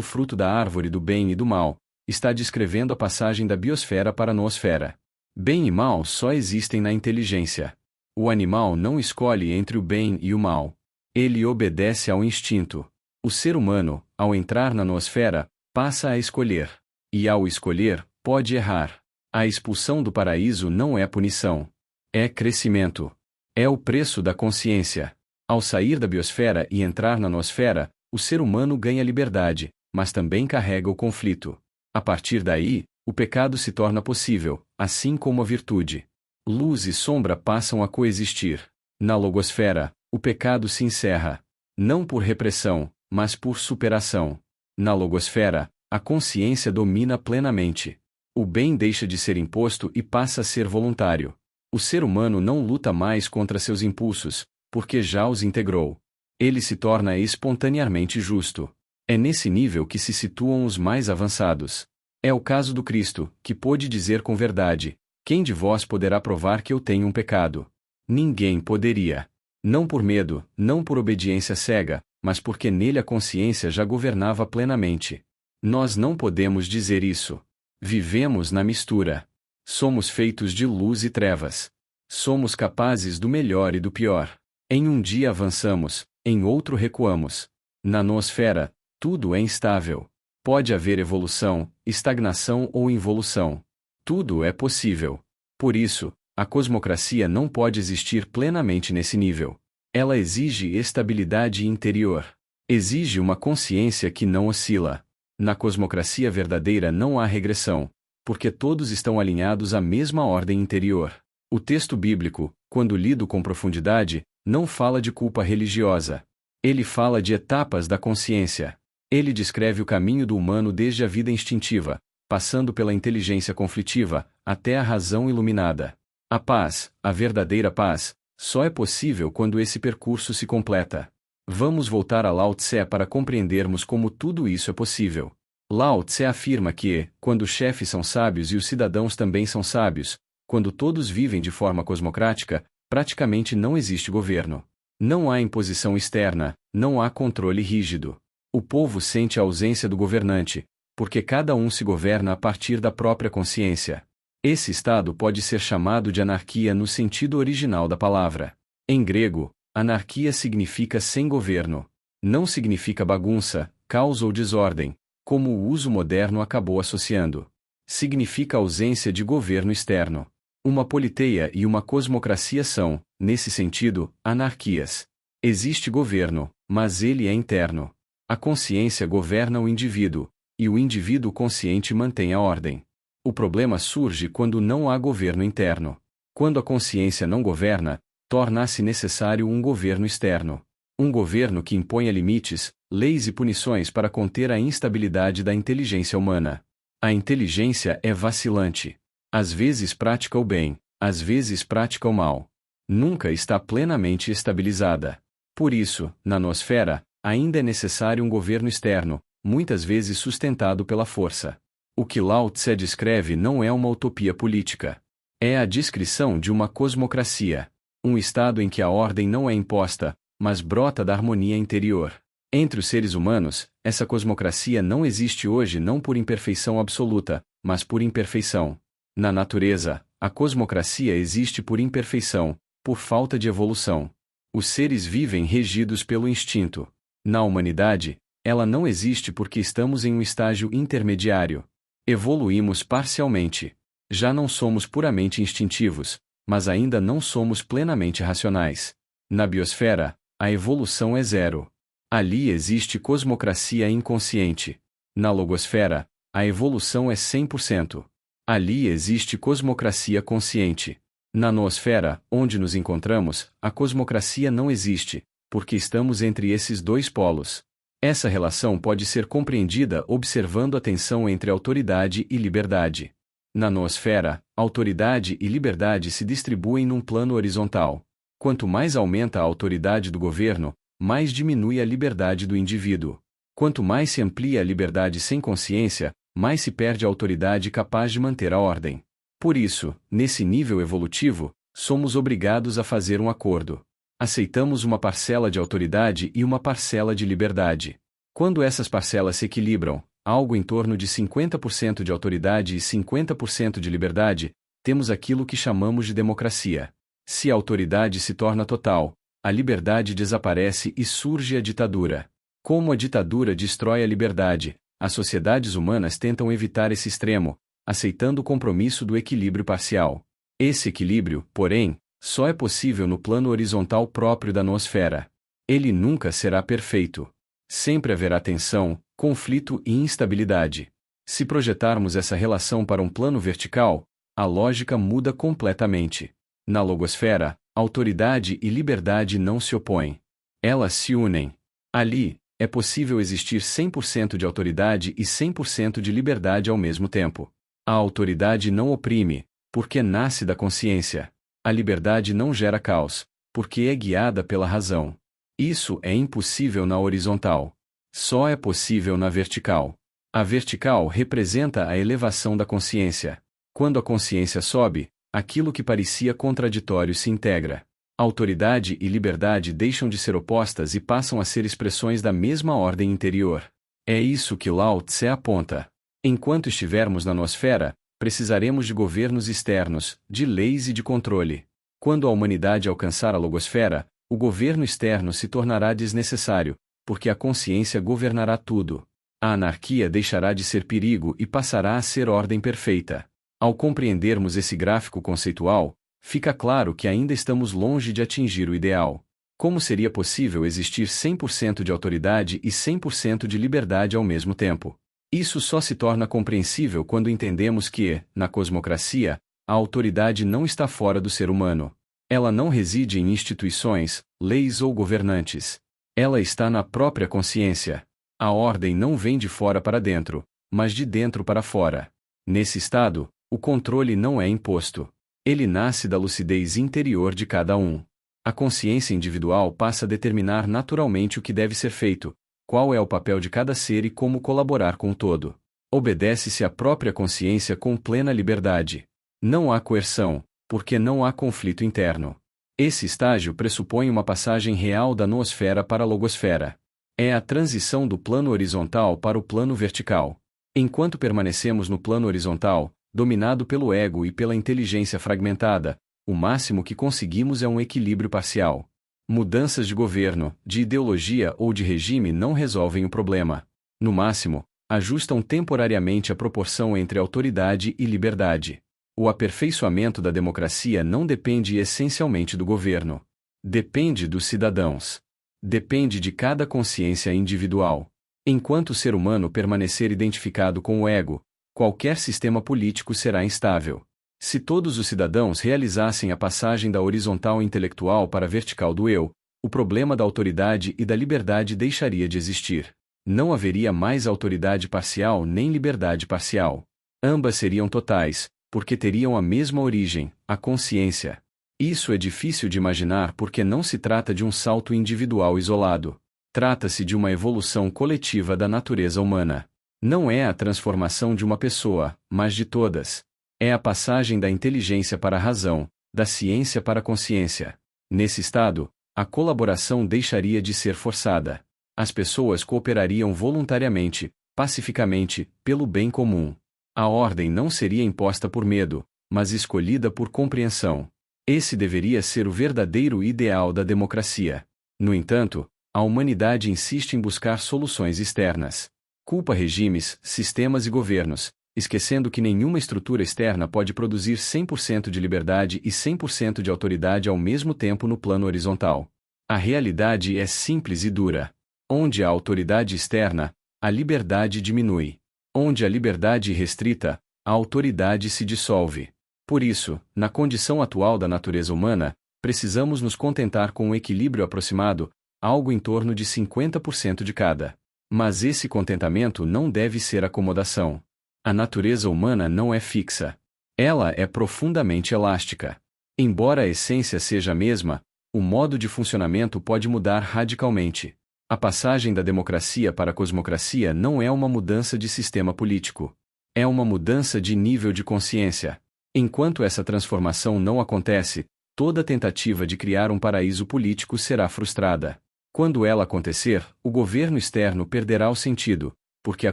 fruto da árvore do bem e do mal, está descrevendo a passagem da biosfera para a noosfera. Bem e mal só existem na inteligência. O animal não escolhe entre o bem e o mal. Ele obedece ao instinto. O ser humano, ao entrar na noosfera, passa a escolher. E ao escolher, pode errar. A expulsão do paraíso não é punição. É crescimento. É o preço da consciência. Ao sair da biosfera e entrar na noosfera, o ser humano ganha liberdade, mas também carrega o conflito. A partir daí, o pecado se torna possível, assim como a virtude. Luz e sombra passam a coexistir. Na logosfera, o pecado se encerra. Não por repressão, mas por superação. Na logosfera, a consciência domina plenamente. O bem deixa de ser imposto e passa a ser voluntário. O ser humano não luta mais contra seus impulsos, porque já os integrou. Ele se torna espontaneamente justo. É nesse nível que se situam os mais avançados. É o caso do Cristo, que pôde dizer com verdade: quem de vós poderá provar que eu tenho um pecado? Ninguém poderia. Não por medo, não por obediência cega, mas porque nele a consciência já governava plenamente. Nós não podemos dizer isso. Vivemos na mistura. Somos feitos de luz e trevas. Somos capazes do melhor e do pior. Em um dia avançamos, em outro recuamos. Na noosfera, tudo é instável. Pode haver evolução, estagnação ou involução. Tudo é possível. Por isso, a cosmocracia não pode existir plenamente nesse nível. Ela exige estabilidade interior. Exige uma consciência que não oscila. Na cosmocracia verdadeira não há regressão, porque todos estão alinhados à mesma ordem interior. O texto bíblico, quando lido com profundidade, não fala de culpa religiosa. Ele fala de etapas da consciência. Ele descreve o caminho do humano desde a vida instintiva, passando pela inteligência conflitiva, até a razão iluminada. A paz, a verdadeira paz, só é possível quando esse percurso se completa. Vamos voltar a Lao Tse para compreendermos como tudo isso é possível. Lao Tse afirma que, quando os chefes são sábios e os cidadãos também são sábios, quando todos vivem de forma cosmocrática, praticamente não existe governo. Não há imposição externa, não há controle rígido. O povo sente a ausência do governante, porque cada um se governa a partir da própria consciência. Esse estado pode ser chamado de anarquia no sentido original da palavra. Em grego, anarquia significa sem governo. Não significa bagunça, caos ou desordem, como o uso moderno acabou associando. Significa ausência de governo externo. Uma politeia e uma cosmocracia são, nesse sentido, anarquias. Existe governo, mas ele é interno. A consciência governa o indivíduo, e o indivíduo consciente mantém a ordem. O problema surge quando não há governo interno. Quando a consciência não governa, torna-se necessário um governo externo. Um governo que imponha limites, leis e punições para conter a instabilidade da inteligência humana. A inteligência é vacilante. Às vezes pratica o bem, às vezes pratica o mal. Nunca está plenamente estabilizada. Por isso, na nosfera, ainda é necessário um governo externo, muitas vezes sustentado pela força. O que Lao Tse descreve não é uma utopia política. É a descrição de uma cosmocracia. Um estado em que a ordem não é imposta, mas brota da harmonia interior. Entre os seres humanos, essa cosmocracia não existe hoje não por imperfeição absoluta, mas por imperfeição. Na natureza, a cosmocracia existe por imperfeição, por falta de evolução. Os seres vivem regidos pelo instinto. Na humanidade, ela não existe porque estamos em um estágio intermediário. Evoluímos parcialmente. Já não somos puramente instintivos, mas ainda não somos plenamente racionais. Na biosfera, a evolução é zero. Ali existe cosmocracia inconsciente. Na logosfera, a evolução é 100%. Ali existe cosmocracia consciente. Na noosfera, onde nos encontramos, a cosmocracia não existe, porque estamos entre esses dois polos. Essa relação pode ser compreendida observando a tensão entre autoridade e liberdade. Na noosfera, autoridade e liberdade se distribuem num plano horizontal. Quanto mais aumenta a autoridade do governo, mais diminui a liberdade do indivíduo. Quanto mais se amplia a liberdade sem consciência, mais se perde a autoridade capaz de manter a ordem. Por isso, nesse nível evolutivo, somos obrigados a fazer um acordo. Aceitamos uma parcela de autoridade e uma parcela de liberdade. Quando essas parcelas se equilibram, algo em torno de 50% de autoridade e 50% de liberdade, temos aquilo que chamamos de democracia. Se a autoridade se torna total, a liberdade desaparece e surge a ditadura. Como a ditadura destrói a liberdade, as sociedades humanas tentam evitar esse extremo, aceitando o compromisso do equilíbrio parcial. Esse equilíbrio, porém, só é possível no plano horizontal próprio da noosfera. Ele nunca será perfeito. Sempre haverá tensão, conflito e instabilidade. Se projetarmos essa relação para um plano vertical, a lógica muda completamente. Na logosfera, autoridade e liberdade não se opõem. Elas se unem. Ali, é possível existir 100% de autoridade e 100% de liberdade ao mesmo tempo. A autoridade não oprime, porque nasce da consciência. A liberdade não gera caos, porque é guiada pela razão. Isso é impossível na horizontal. Só é possível na vertical. A vertical representa a elevação da consciência. Quando a consciência sobe, aquilo que parecia contraditório se integra. Autoridade e liberdade deixam de ser opostas e passam a ser expressões da mesma ordem interior. É isso que Lao Tse aponta. Enquanto estivermos na nosfera, precisaremos de governos externos, de leis e de controle. Quando a humanidade alcançar a logosfera, o governo externo se tornará desnecessário, porque a consciência governará tudo. A anarquia deixará de ser perigo e passará a ser ordem perfeita. Ao compreendermos esse gráfico conceitual, fica claro que ainda estamos longe de atingir o ideal. Como seria possível existir 100% de autoridade e 100% de liberdade ao mesmo tempo? Isso só se torna compreensível quando entendemos que, na cosmocracia, A autoridade não está fora do ser humano. Ela não reside em instituições, leis ou governantes. Ela está na própria consciência. A ordem não vem de fora para dentro, mas de dentro para fora. Nesse estado, o controle não é imposto. Ele nasce da lucidez interior de cada um. A consciência individual passa a determinar naturalmente o que deve ser feito, qual é o papel de cada ser e como colaborar com o todo. Obedece-se à própria consciência com plena liberdade. Não há coerção, porque não há conflito interno. Esse estágio pressupõe uma passagem real da noosfera para a logosfera. É a transição do plano horizontal para o plano vertical. Enquanto permanecemos no plano horizontal, dominado pelo ego e pela inteligência fragmentada, o máximo que conseguimos é um equilíbrio parcial. Mudanças de governo, de ideologia ou de regime não resolvem o problema. No máximo, ajustam temporariamente a proporção entre autoridade e liberdade. O aperfeiçoamento da democracia não depende essencialmente do governo. Depende dos cidadãos. Depende de cada consciência individual. Enquanto o ser humano permanecer identificado com o ego, qualquer sistema político será instável. Se todos os cidadãos realizassem a passagem da horizontal intelectual para a vertical do eu, o problema da autoridade e da liberdade deixaria de existir. Não haveria mais autoridade parcial nem liberdade parcial. Ambas seriam totais, porque teriam a mesma origem, a consciência. Isso é difícil de imaginar porque não se trata de um salto individual isolado. Trata-se de uma evolução coletiva da natureza humana. Não é a transformação de uma pessoa, mas de todas. É a passagem da inteligência para a razão, da ciência para a consciência. Nesse estado, a colaboração deixaria de ser forçada. As pessoas cooperariam voluntariamente, pacificamente, pelo bem comum. A ordem não seria imposta por medo, mas escolhida por compreensão. Esse deveria ser o verdadeiro ideal da democracia. No entanto, a humanidade insiste em buscar soluções externas. Culpa regimes, sistemas e governos, esquecendo que nenhuma estrutura externa pode produzir 100% de liberdade e 100% de autoridade ao mesmo tempo no plano horizontal. A realidade é simples e dura. Onde há autoridade externa, a liberdade diminui. Onde a liberdade é restrita, a autoridade se dissolve. Por isso, na condição atual da natureza humana, precisamos nos contentar com um equilíbrio aproximado, algo em torno de 50% de cada. Mas esse contentamento não deve ser acomodação. A natureza humana não é fixa. Ela é profundamente elástica. Embora a essência seja a mesma, o modo de funcionamento pode mudar radicalmente. A passagem da democracia para a cosmocracia não é uma mudança de sistema político. É uma mudança de nível de consciência. Enquanto essa transformação não acontece, toda tentativa de criar um paraíso político será frustrada. Quando ela acontecer, o governo externo perderá o sentido, porque a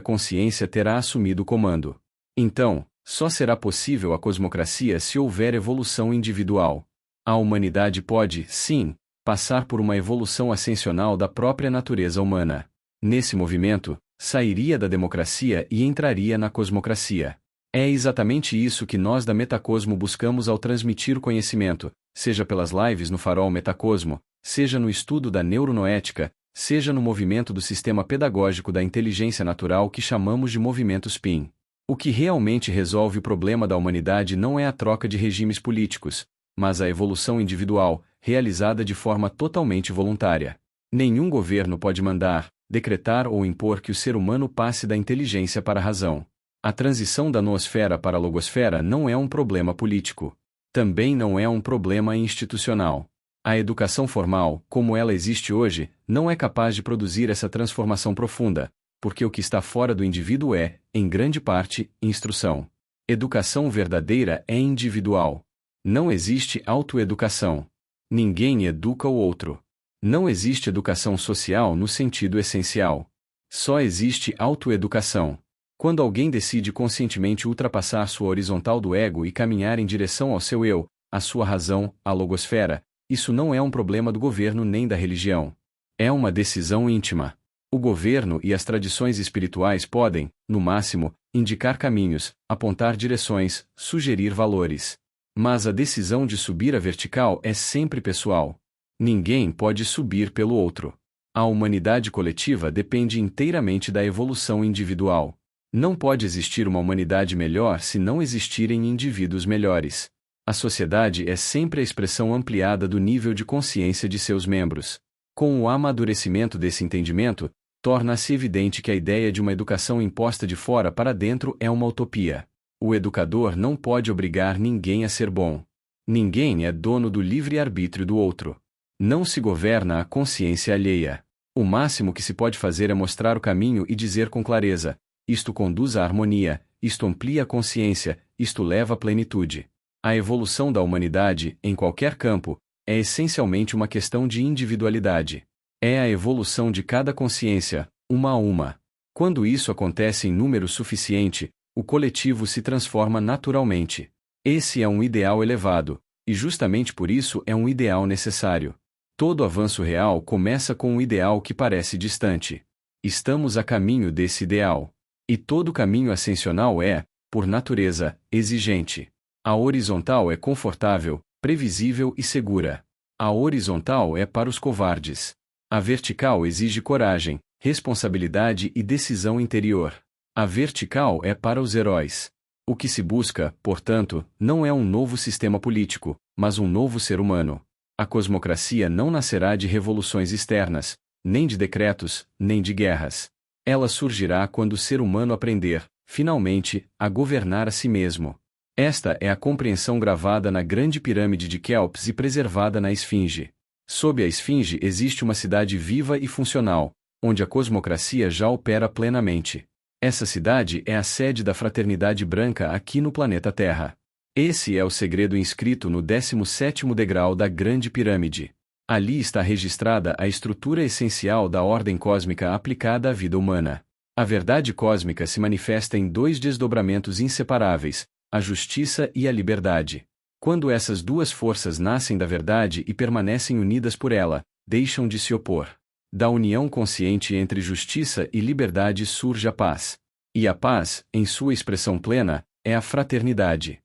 consciência terá assumido o comando. Então, só será possível a cosmocracia se houver evolução individual. A humanidade pode, sim, passar por uma evolução ascensional da própria natureza humana. Nesse movimento, sairia da democracia e entraria na cosmocracia. É exatamente isso que nós da Metacosmo buscamos ao transmitir o conhecimento, seja pelas lives no Farol Metacosmo, seja no estudo da neuronoética, seja no movimento do sistema pedagógico da inteligência natural que chamamos de movimento SPIN. O que realmente resolve o problema da humanidade não é a troca de regimes políticos, mas a evolução individual, realizada de forma totalmente voluntária. Nenhum governo pode mandar, decretar ou impor que o ser humano passe da inteligência para a razão. A transição da noosfera para a logosfera não é um problema político. Também não é um problema institucional. A educação formal, como ela existe hoje, não é capaz de produzir essa transformação profunda, porque o que está fora do indivíduo é, em grande parte, instrução. Educação verdadeira é individual. Não existe autoeducação. Ninguém educa o outro. Não existe educação social no sentido essencial. Só existe autoeducação. Quando alguém decide conscientemente ultrapassar sua horizontal do ego e caminhar em direção ao seu eu, à sua razão, à logosfera, isso não é um problema do governo nem da religião. É uma decisão íntima. O governo e as tradições espirituais podem, no máximo, indicar caminhos, apontar direções, sugerir valores. Mas a decisão de subir a vertical é sempre pessoal. Ninguém pode subir pelo outro. A humanidade coletiva depende inteiramente da evolução individual. Não pode existir uma humanidade melhor se não existirem indivíduos melhores. A sociedade é sempre a expressão ampliada do nível de consciência de seus membros. Com o amadurecimento desse entendimento, torna-se evidente que a ideia de uma educação imposta de fora para dentro é uma utopia. O educador não pode obrigar ninguém a ser bom. Ninguém é dono do livre-arbítrio do outro. Não se governa a consciência alheia. O máximo que se pode fazer é mostrar o caminho e dizer com clareza: isto conduz à harmonia, isto amplia a consciência, isto leva à plenitude. A evolução da humanidade, em qualquer campo, é essencialmente uma questão de individualidade. É a evolução de cada consciência, uma a uma. Quando isso acontece em número suficiente, o coletivo se transforma naturalmente. Esse é um ideal elevado, e justamente por isso é um ideal necessário. Todo avanço real começa com um ideal que parece distante. Estamos a caminho desse ideal. E todo caminho ascensional é, por natureza, exigente. A horizontal é confortável, previsível e segura. A horizontal é para os covardes. A vertical exige coragem, responsabilidade e decisão interior. A vertical é para os heróis. O que se busca, portanto, não é um novo sistema político, mas um novo ser humano. A cosmocracia não nascerá de revoluções externas, nem de decretos, nem de guerras. Ela surgirá quando o ser humano aprender, finalmente, a governar a si mesmo. Esta é a compreensão gravada na Grande Pirâmide de Quéops e preservada na Esfinge. Sob a Esfinge existe uma cidade viva e funcional, onde a cosmocracia já opera plenamente. Essa cidade é a sede da Fraternidade Branca aqui no planeta Terra. Esse é o segredo inscrito no 17º degrau da Grande Pirâmide. Ali está registrada a estrutura essencial da ordem cósmica aplicada à vida humana. A verdade cósmica se manifesta em dois desdobramentos inseparáveis, a justiça e a liberdade. Quando essas duas forças nascem da verdade e permanecem unidas por ela, deixam de se opor. Da união consciente entre justiça e liberdade surge a paz. E a paz, em sua expressão plena, é a fraternidade.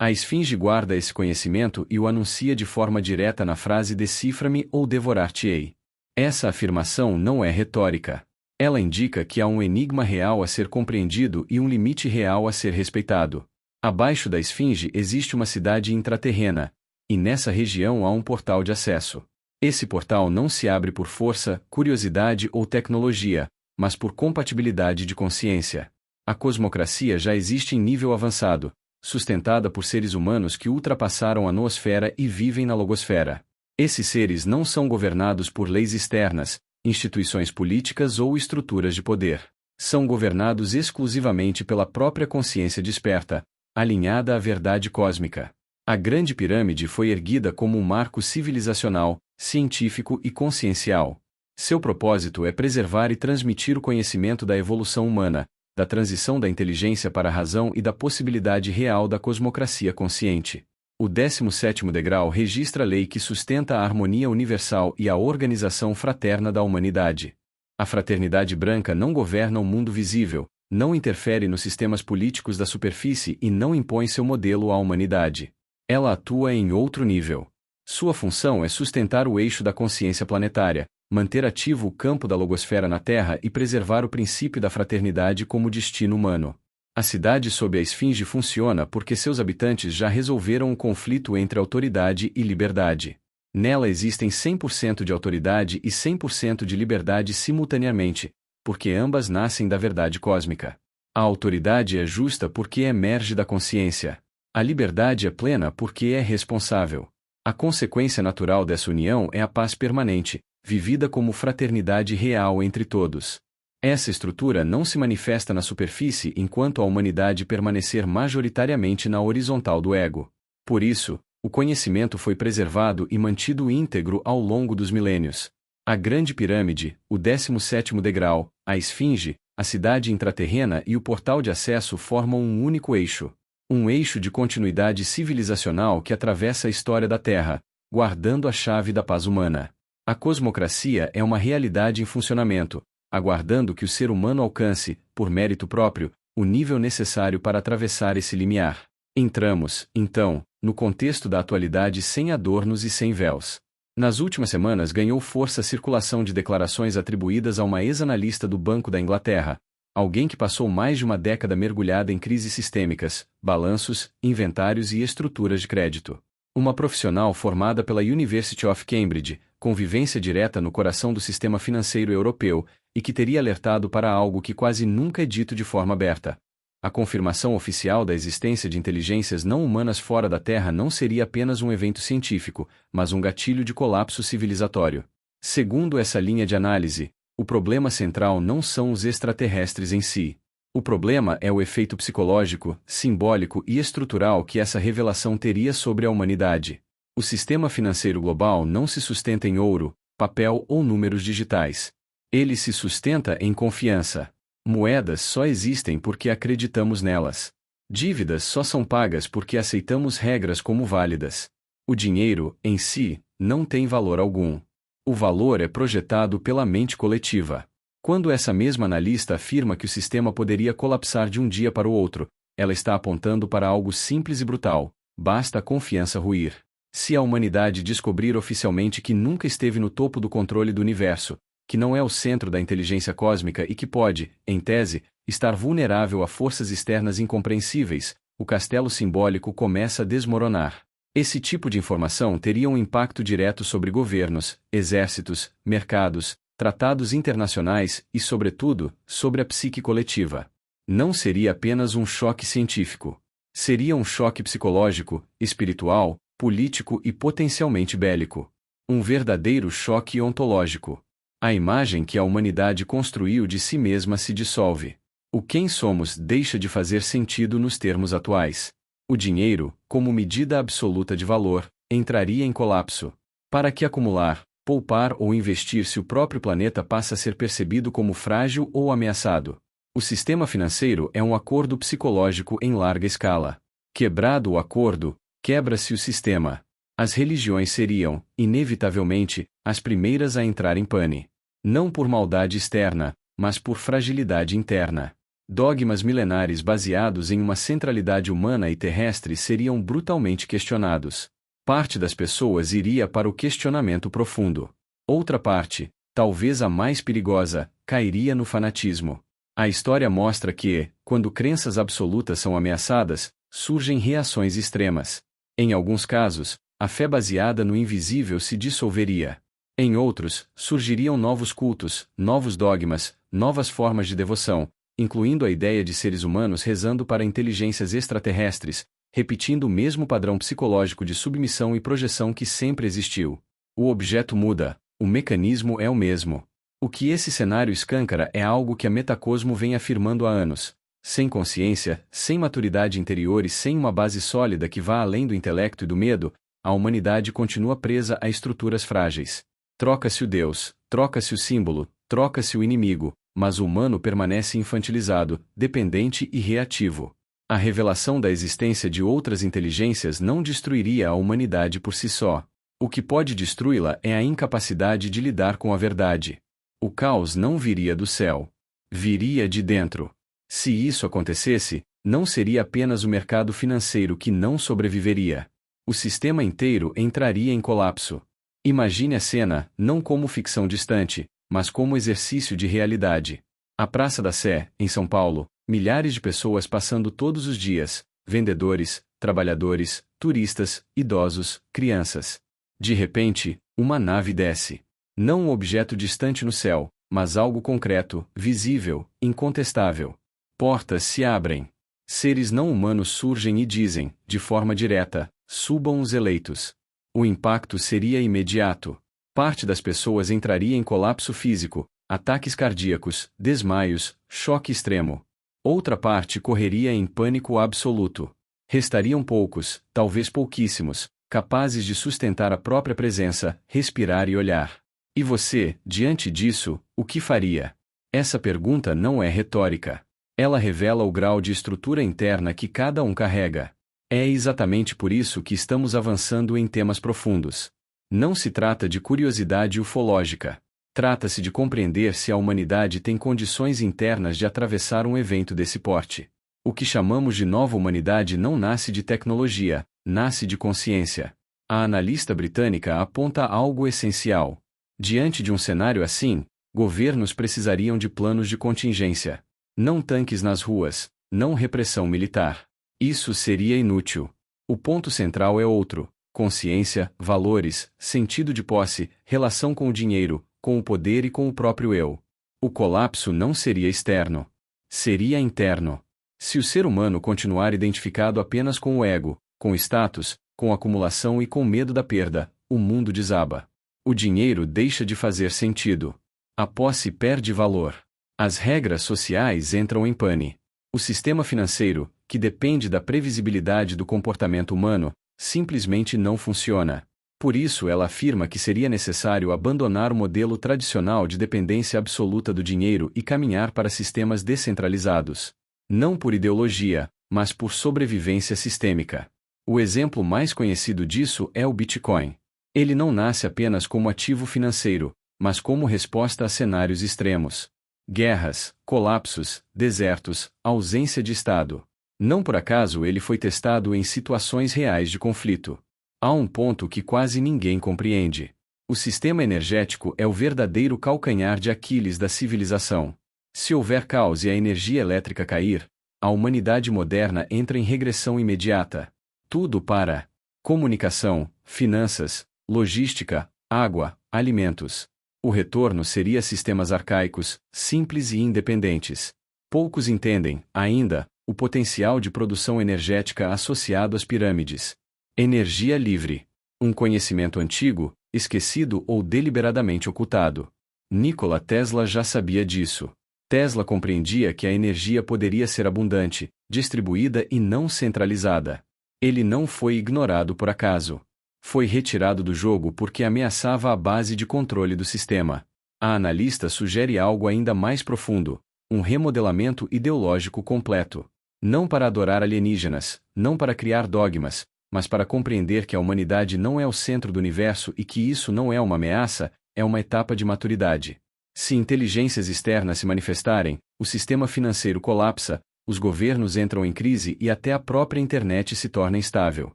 A Esfinge guarda esse conhecimento e o anuncia de forma direta na frase decifra-me ou devorar-te-ei. Essa afirmação não é retórica. Ela indica que há um enigma real a ser compreendido e um limite real a ser respeitado. Abaixo da Esfinge existe uma cidade intraterrena, e nessa região há um portal de acesso. Esse portal não se abre por força, curiosidade ou tecnologia, mas por compatibilidade de consciência. A cosmocracia já existe em nível avançado, sustentada por seres humanos que ultrapassaram a noosfera e vivem na logosfera. Esses seres não são governados por leis externas, instituições políticas ou estruturas de poder. São governados exclusivamente pela própria consciência desperta, alinhada à verdade cósmica. A Grande Pirâmide foi erguida como um marco civilizacional, científico e consciencial. Seu propósito é preservar e transmitir o conhecimento da evolução humana, da transição da inteligência para a razão e da possibilidade real da cosmocracia consciente. O 17º degrau registra a lei que sustenta a harmonia universal e a organização fraterna da humanidade. A Fraternidade Branca não governa o mundo visível, não interfere nos sistemas políticos da superfície e não impõe seu modelo à humanidade. Ela atua em outro nível. Sua função é sustentar o eixo da consciência planetária, manter ativo o campo da logosfera na Terra e preservar o princípio da fraternidade como destino humano. A cidade sob a Esfinge funciona porque seus habitantes já resolveram o conflito entre autoridade e liberdade. Nela existem 100% de autoridade e 100% de liberdade simultaneamente, porque ambas nascem da verdade cósmica. A autoridade é justa porque emerge da consciência. A liberdade é plena porque é responsável. A consequência natural dessa união é a paz permanente, vivida como fraternidade real entre todos. Essa estrutura não se manifesta na superfície enquanto a humanidade permanecer majoritariamente na horizontal do ego. Por isso, o conhecimento foi preservado e mantido íntegro ao longo dos milênios. A Grande Pirâmide, o 17º degrau, a Esfinge, a cidade intraterrena e o portal de acesso formam um único eixo. Um eixo de continuidade civilizacional que atravessa a história da Terra, guardando a chave da paz humana. A cosmocracia é uma realidade em funcionamento, aguardando que o ser humano alcance, por mérito próprio, o nível necessário para atravessar esse limiar. Entramos, então, no contexto da atualidade sem adornos e sem véus. Nas últimas semanas ganhou força a circulação de declarações atribuídas a uma ex-analista do Banco da Inglaterra, Alguém que passou mais de uma década mergulhada em crises sistêmicas, balanços, inventários e estruturas de crédito. Uma profissional formada pela University of Cambridge, com vivência direta no coração do sistema financeiro europeu, e que teria alertado para algo que quase nunca é dito de forma aberta. A confirmação oficial da existência de inteligências não humanas fora da Terra não seria apenas um evento científico, mas um gatilho de colapso civilizatório. Segundo essa linha de análise, o problema central não são os extraterrestres em si. O problema é o efeito psicológico, simbólico e estrutural que essa revelação teria sobre a humanidade. O sistema financeiro global não se sustenta em ouro, papel ou números digitais. Ele se sustenta em confiança. Moedas só existem porque acreditamos nelas. Dívidas só são pagas porque aceitamos regras como válidas. O dinheiro, em si, não tem valor algum. O valor é projetado pela mente coletiva. Quando essa mesma analista afirma que o sistema poderia colapsar de um dia para o outro, ela está apontando para algo simples e brutal: basta a confiança ruir. Se a humanidade descobrir oficialmente que nunca esteve no topo do controle do universo, que não é o centro da inteligência cósmica e que pode, em tese, estar vulnerável a forças externas incompreensíveis, o castelo simbólico começa a desmoronar. Esse tipo de informação teria um impacto direto sobre governos, exércitos, mercados, tratados internacionais e, sobretudo, sobre a psique coletiva. Não seria apenas um choque científico. Seria um choque psicológico, espiritual, político e potencialmente bélico. Um verdadeiro choque ontológico. A imagem que a humanidade construiu de si mesma se dissolve. O quem somos deixa de fazer sentido nos termos atuais. O dinheiro, como medida absoluta de valor, entraria em colapso. Para que acumular, poupar ou investir se o próprio planeta passa a ser percebido como frágil ou ameaçado? O sistema financeiro é um acordo psicológico em larga escala. Quebrado o acordo, quebra-se o sistema. As religiões seriam, inevitavelmente, as primeiras a entrar em pane. Não por maldade externa, mas por fragilidade interna. Dogmas milenares baseados em uma centralidade humana e terrestre seriam brutalmente questionados. Parte das pessoas iria para o questionamento profundo. Outra parte, talvez a mais perigosa, cairia no fanatismo. A história mostra que, quando crenças absolutas são ameaçadas, surgem reações extremas. Em alguns casos, a fé baseada no invisível se dissolveria. Em outros, surgiriam novos cultos, novos dogmas, novas formas de devoção, incluindo a ideia de seres humanos rezando para inteligências extraterrestres, repetindo o mesmo padrão psicológico de submissão e projeção que sempre existiu. O objeto muda, o mecanismo é o mesmo. O que esse cenário escâncara é algo que a Metacosmo vem afirmando há anos. Sem consciência, sem maturidade interior e sem uma base sólida que vá além do intelecto e do medo, a humanidade continua presa a estruturas frágeis. Troca-se o Deus, troca-se o símbolo, troca-se o inimigo, mas o humano permanece infantilizado, dependente e reativo. A revelação da existência de outras inteligências não destruiria a humanidade por si só. O que pode destruí-la é a incapacidade de lidar com a verdade. O caos não viria do céu. Viria de dentro. Se isso acontecesse, não seria apenas o mercado financeiro que não sobreviveria. O sistema inteiro entraria em colapso. Imagine a cena, não como ficção distante, mas como exercício de realidade. A Praça da Sé, em São Paulo, milhares de pessoas passando todos os dias, vendedores, trabalhadores, turistas, idosos, crianças. De repente, uma nave desce. Não um objeto distante no céu, mas algo concreto, visível, incontestável. Portas se abrem. Seres não humanos surgem e dizem, de forma direta, subam os eleitos. O impacto seria imediato. Parte das pessoas entraria em colapso físico, ataques cardíacos, desmaios, choque extremo. Outra parte correria em pânico absoluto. Restariam poucos, talvez pouquíssimos, capazes de sustentar a própria presença, respirar e olhar. E você, diante disso, o que faria? Essa pergunta não é retórica. Ela revela o grau de estrutura interna que cada um carrega. É exatamente por isso que estamos avançando em temas profundos. Não se trata de curiosidade ufológica. Trata-se de compreender se a humanidade tem condições internas de atravessar um evento desse porte. O que chamamos de nova humanidade não nasce de tecnologia, nasce de consciência. A analista britânica aponta algo essencial. Diante de um cenário assim, governos precisariam de planos de contingência. Não tanques nas ruas, não repressão militar. Isso seria inútil. O ponto central é outro: consciência, valores, sentido de posse, relação com o dinheiro, com o poder e com o próprio eu. O colapso não seria externo. Seria interno. Se o ser humano continuar identificado apenas com o ego, com status, com acumulação e com medo da perda, o mundo desaba. O dinheiro deixa de fazer sentido. A posse perde valor. As regras sociais entram em pane. O sistema financeiro, que depende da previsibilidade do comportamento humano, simplesmente não funciona. Por isso ela afirma que seria necessário abandonar o modelo tradicional de dependência absoluta do dinheiro e caminhar para sistemas descentralizados. Não por ideologia, mas por sobrevivência sistêmica. O exemplo mais conhecido disso é o Bitcoin. Ele não nasce apenas como ativo financeiro, mas como resposta a cenários extremos. Guerras, colapsos, desertos, ausência de Estado. Não por acaso ele foi testado em situações reais de conflito. Há um ponto que quase ninguém compreende. O sistema energético é o verdadeiro calcanhar de Aquiles da civilização. Se houver caos e a energia elétrica cair, a humanidade moderna entra em regressão imediata. Tudo para comunicação, finanças, logística, água, alimentos. O retorno seria sistemas arcaicos, simples e independentes. Poucos entendem, ainda, o potencial de produção energética associado às pirâmides. Energia livre. Um conhecimento antigo, esquecido ou deliberadamente ocultado. Nikola Tesla já sabia disso. Tesla compreendia que a energia poderia ser abundante, distribuída e não centralizada. Ele não foi ignorado por acaso. Foi retirado do jogo porque ameaçava a base de controle do sistema. A analista sugere algo ainda mais profundo: um remodelamento ideológico completo. Não para adorar alienígenas, não para criar dogmas, mas para compreender que a humanidade não é o centro do universo e que isso não é uma ameaça, é uma etapa de maturidade. Se inteligências externas se manifestarem, o sistema financeiro colapsa, os governos entram em crise e até a própria internet se torna instável.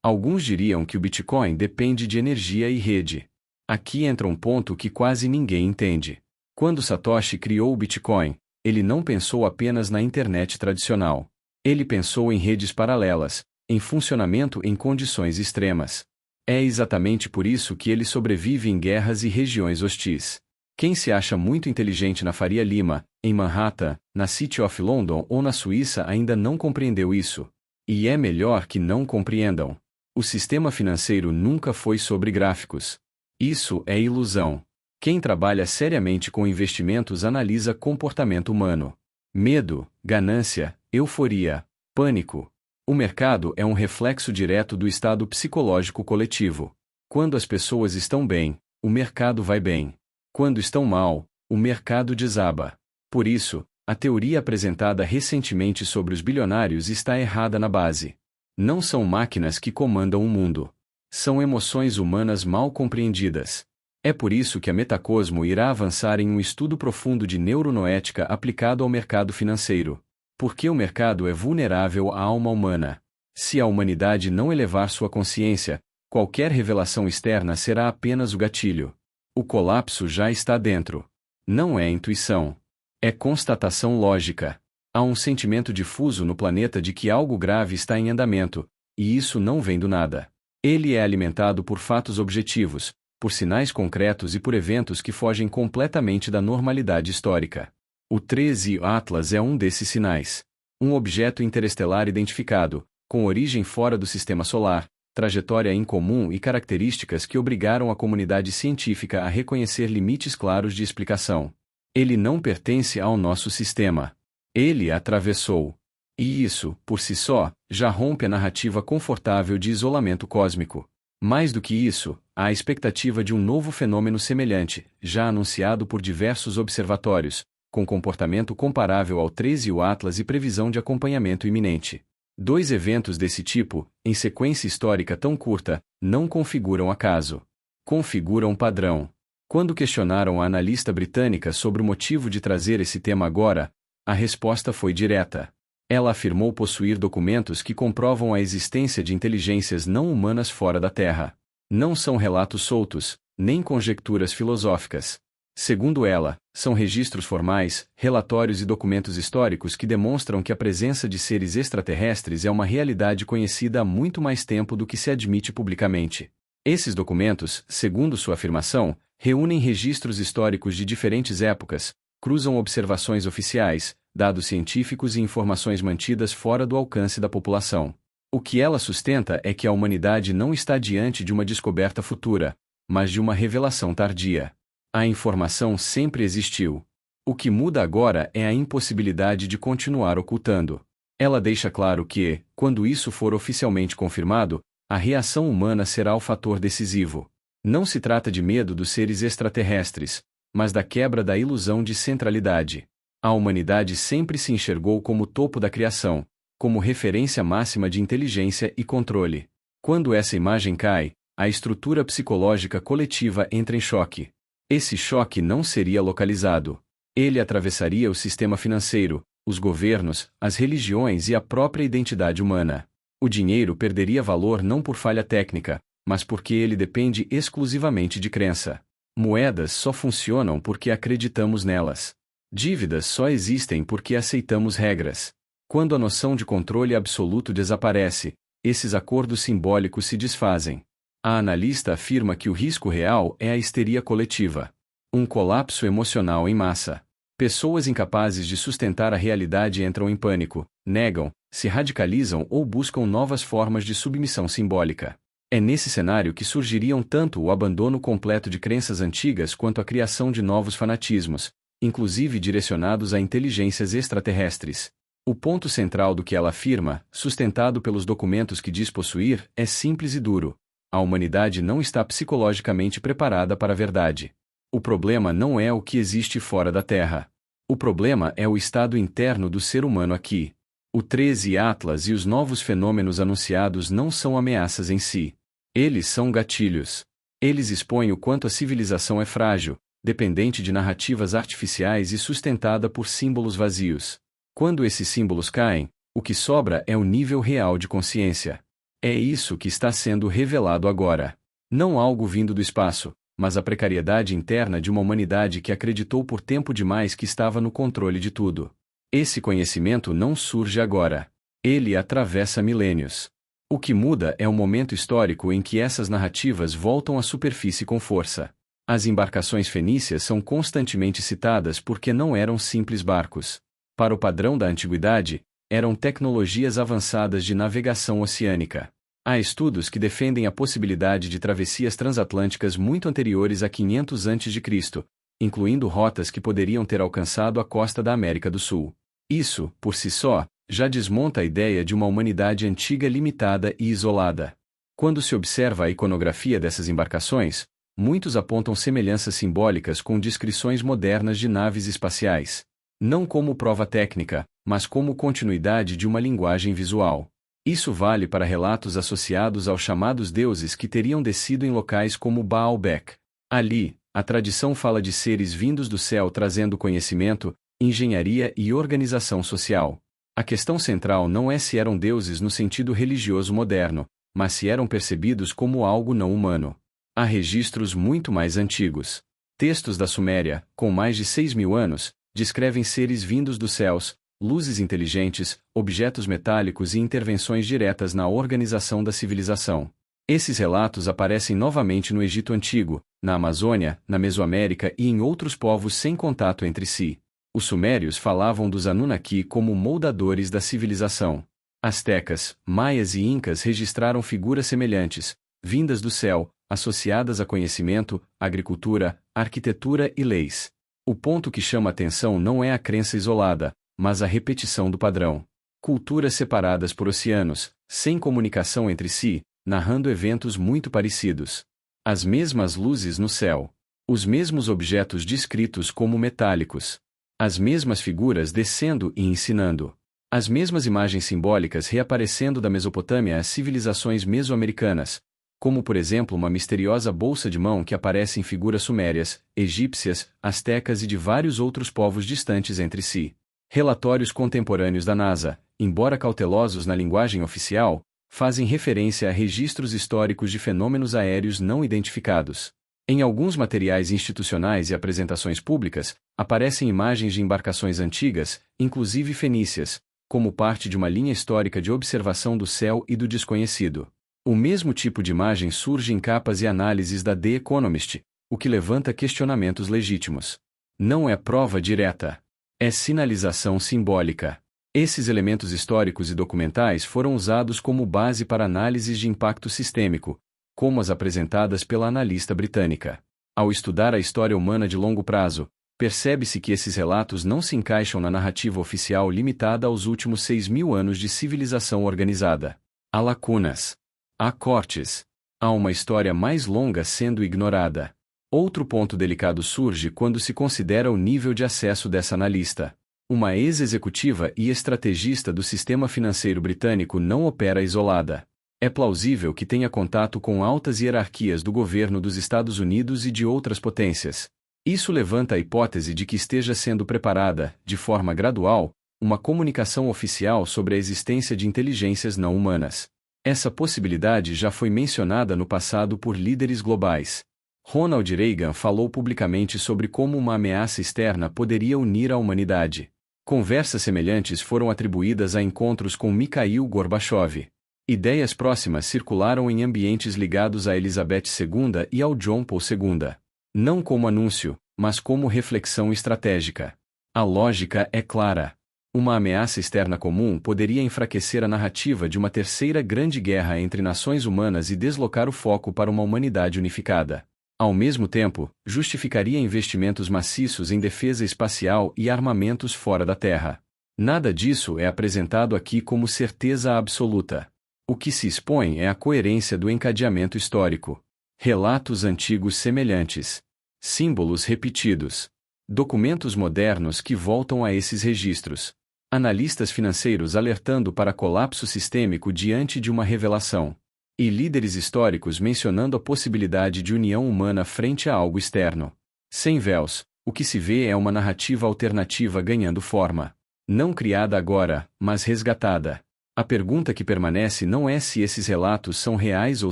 Alguns diriam que o Bitcoin depende de energia e rede. Aqui entra um ponto que quase ninguém entende. Quando Satoshi criou o Bitcoin, ele não pensou apenas na internet tradicional. Ele pensou em redes paralelas, em funcionamento em condições extremas. É exatamente por isso que ele sobrevive em guerras e regiões hostis. Quem se acha muito inteligente na Faria Lima, em Manhattan, na City of London ou na Suíça ainda não compreendeu isso. E é melhor que não compreendam. O sistema financeiro nunca foi sobre gráficos. Isso é ilusão. Quem trabalha seriamente com investimentos analisa comportamento humano. Medo, ganância, euforia, pânico. O mercado é um reflexo direto do estado psicológico coletivo. Quando as pessoas estão bem, o mercado vai bem. Quando estão mal, o mercado desaba. Por isso, a teoria apresentada recentemente sobre os bilionários está errada na base. Não são máquinas que comandam o mundo. São emoções humanas mal compreendidas. É por isso que a Metacosmo irá avançar em um estudo profundo de neuronoética aplicado ao mercado financeiro. Porque o mercado é vulnerável à alma humana. Se a humanidade não elevar sua consciência, qualquer revelação externa será apenas o gatilho. O colapso já está dentro. Não é intuição. É constatação lógica. Há um sentimento difuso no planeta de que algo grave está em andamento, e isso não vem do nada. Ele é alimentado por fatos objetivos, por sinais concretos e por eventos que fogem completamente da normalidade histórica. O 13 Atlas é um desses sinais. Um objeto interestelar identificado, com origem fora do sistema solar, trajetória incomum e características que obrigaram a comunidade científica a reconhecer limites claros de explicação. Ele não pertence ao nosso sistema. Ele atravessou. E isso, por si só, já rompe a narrativa confortável de isolamento cósmico. Mais do que isso, há a expectativa de um novo fenômeno semelhante, já anunciado por diversos observatórios, com comportamento comparável ao 13 Atlas e previsão de acompanhamento iminente. Dois eventos desse tipo, em sequência histórica tão curta, não configuram acaso. Configuram padrão. Quando questionaram a analista britânica sobre o motivo de trazer esse tema agora, a resposta foi direta. Ela afirmou possuir documentos que comprovam a existência de inteligências não humanas fora da Terra. Não são relatos soltos, nem conjecturas filosóficas. Segundo ela, são registros formais, relatórios e documentos históricos que demonstram que a presença de seres extraterrestres é uma realidade conhecida há muito mais tempo do que se admite publicamente. Esses documentos, segundo sua afirmação, reúnem registros históricos de diferentes épocas, cruzam observações oficiais, dados científicos e informações mantidas fora do alcance da população. O que ela sustenta é que a humanidade não está diante de uma descoberta futura, mas de uma revelação tardia. A informação sempre existiu. O que muda agora é a impossibilidade de continuar ocultando. Ela deixa claro que, quando isso for oficialmente confirmado, a reação humana será o fator decisivo. Não se trata de medo dos seres extraterrestres, mas da quebra da ilusão de centralidade. A humanidade sempre se enxergou como o topo da criação, como referência máxima de inteligência e controle. Quando essa imagem cai, a estrutura psicológica coletiva entra em choque. Esse choque não seria localizado. Ele atravessaria o sistema financeiro, os governos, as religiões e a própria identidade humana. O dinheiro perderia valor não por falha técnica, mas porque ele depende exclusivamente de crença. Moedas só funcionam porque acreditamos nelas. Dívidas só existem porque aceitamos regras. Quando a noção de controle absoluto desaparece, esses acordos simbólicos se desfazem. A analista afirma que o risco real é a histeria coletiva. Um colapso emocional em massa. Pessoas incapazes de sustentar a realidade entram em pânico, negam, se radicalizam ou buscam novas formas de submissão simbólica. É nesse cenário que surgiriam tanto o abandono completo de crenças antigas quanto a criação de novos fanatismos, inclusive direcionados a inteligências extraterrestres. O ponto central do que ela afirma, sustentado pelos documentos que diz possuir, é simples e duro. A humanidade não está psicologicamente preparada para a verdade. O problema não é o que existe fora da Terra. O problema é o estado interno do ser humano aqui. O 13 Atlas e os novos fenômenos anunciados não são ameaças em si. Eles são gatilhos. Eles expõem o quanto a civilização é frágil, dependente de narrativas artificiais e sustentada por símbolos vazios. Quando esses símbolos caem, o que sobra é o nível real de consciência. É isso que está sendo revelado agora. Não algo vindo do espaço, mas a precariedade interna de uma humanidade que acreditou por tempo demais que estava no controle de tudo. Esse conhecimento não surge agora. Ele atravessa milênios. O que muda é o momento histórico em que essas narrativas voltam à superfície com força. As embarcações fenícias são constantemente citadas porque não eram simples barcos. Para o padrão da antiguidade, eram tecnologias avançadas de navegação oceânica. Há estudos que defendem a possibilidade de travessias transatlânticas muito anteriores a 500 a.C., incluindo rotas que poderiam ter alcançado a costa da América do Sul. Isso, por si só, já desmonta a ideia de uma humanidade antiga limitada e isolada. Quando se observa a iconografia dessas embarcações, muitos apontam semelhanças simbólicas com descrições modernas de naves espaciais. Não como prova técnica, mas como continuidade de uma linguagem visual. Isso vale para relatos associados aos chamados deuses que teriam descido em locais como Baalbek. Ali, a tradição fala de seres vindos do céu trazendo conhecimento, engenharia e organização social. A questão central não é se eram deuses no sentido religioso moderno, mas se eram percebidos como algo não humano. Há registros muito mais antigos. Textos da Suméria, com mais de 6.000 anos, descrevem seres vindos dos céus, luzes inteligentes, objetos metálicos e intervenções diretas na organização da civilização. Esses relatos aparecem novamente no Egito Antigo, na Amazônia, na Mesoamérica e em outros povos sem contato entre si. Os sumérios falavam dos Anunnaki como moldadores da civilização. Astecas, maias e incas registraram figuras semelhantes, vindas do céu, associadas a conhecimento, agricultura, arquitetura e leis. O ponto que chama atenção não é a crença isolada, mas a repetição do padrão. Culturas separadas por oceanos, sem comunicação entre si, narrando eventos muito parecidos. As mesmas luzes no céu. Os mesmos objetos descritos como metálicos. As mesmas figuras descendo e ensinando. As mesmas imagens simbólicas reaparecendo da Mesopotâmia às civilizações mesoamericanas, como por exemplo uma misteriosa bolsa de mão que aparece em figuras sumérias, egípcias, astecas e de vários outros povos distantes entre si. Relatórios contemporâneos da NASA, embora cautelosos na linguagem oficial, fazem referência a registros históricos de fenômenos aéreos não identificados. Em alguns materiais institucionais e apresentações públicas, aparecem imagens de embarcações antigas, inclusive fenícias, como parte de uma linha histórica de observação do céu e do desconhecido. O mesmo tipo de imagem surge em capas e análises da The Economist, o que levanta questionamentos legítimos. Não é prova direta. É sinalização simbólica. Esses elementos históricos e documentais foram usados como base para análises de impacto sistêmico, como as apresentadas pela analista britânica. Ao estudar a história humana de longo prazo, percebe-se que esses relatos não se encaixam na narrativa oficial limitada aos últimos 6.000 anos de civilização organizada. Há lacunas. Há cortes. Há uma história mais longa sendo ignorada. Outro ponto delicado surge quando se considera o nível de acesso dessa analista. Uma ex-executiva e estrategista do sistema financeiro britânico não opera isolada. É plausível que tenha contato com altas hierarquias do governo dos Estados Unidos e de outras potências. Isso levanta a hipótese de que esteja sendo preparada, de forma gradual, uma comunicação oficial sobre a existência de inteligências não humanas. Essa possibilidade já foi mencionada no passado por líderes globais. Ronald Reagan falou publicamente sobre como uma ameaça externa poderia unir a humanidade. Conversas semelhantes foram atribuídas a encontros com Mikhail Gorbachev. Ideias próximas circularam em ambientes ligados a Elizabeth II e ao John Paul II. Não como anúncio, mas como reflexão estratégica. A lógica é clara. Uma ameaça externa comum poderia enfraquecer a narrativa de uma terceira grande guerra entre nações humanas e deslocar o foco para uma humanidade unificada. Ao mesmo tempo, justificaria investimentos maciços em defesa espacial e armamentos fora da Terra. Nada disso é apresentado aqui como certeza absoluta. O que se expõe é a coerência do encadeamento histórico. Relatos antigos semelhantes. Símbolos repetidos. Documentos modernos que voltam a esses registros. Analistas financeiros alertando para colapso sistêmico diante de uma revelação. E líderes históricos mencionando a possibilidade de união humana frente a algo externo. Sem véus, o que se vê é uma narrativa alternativa ganhando forma. Não criada agora, mas resgatada. A pergunta que permanece não é se esses relatos são reais ou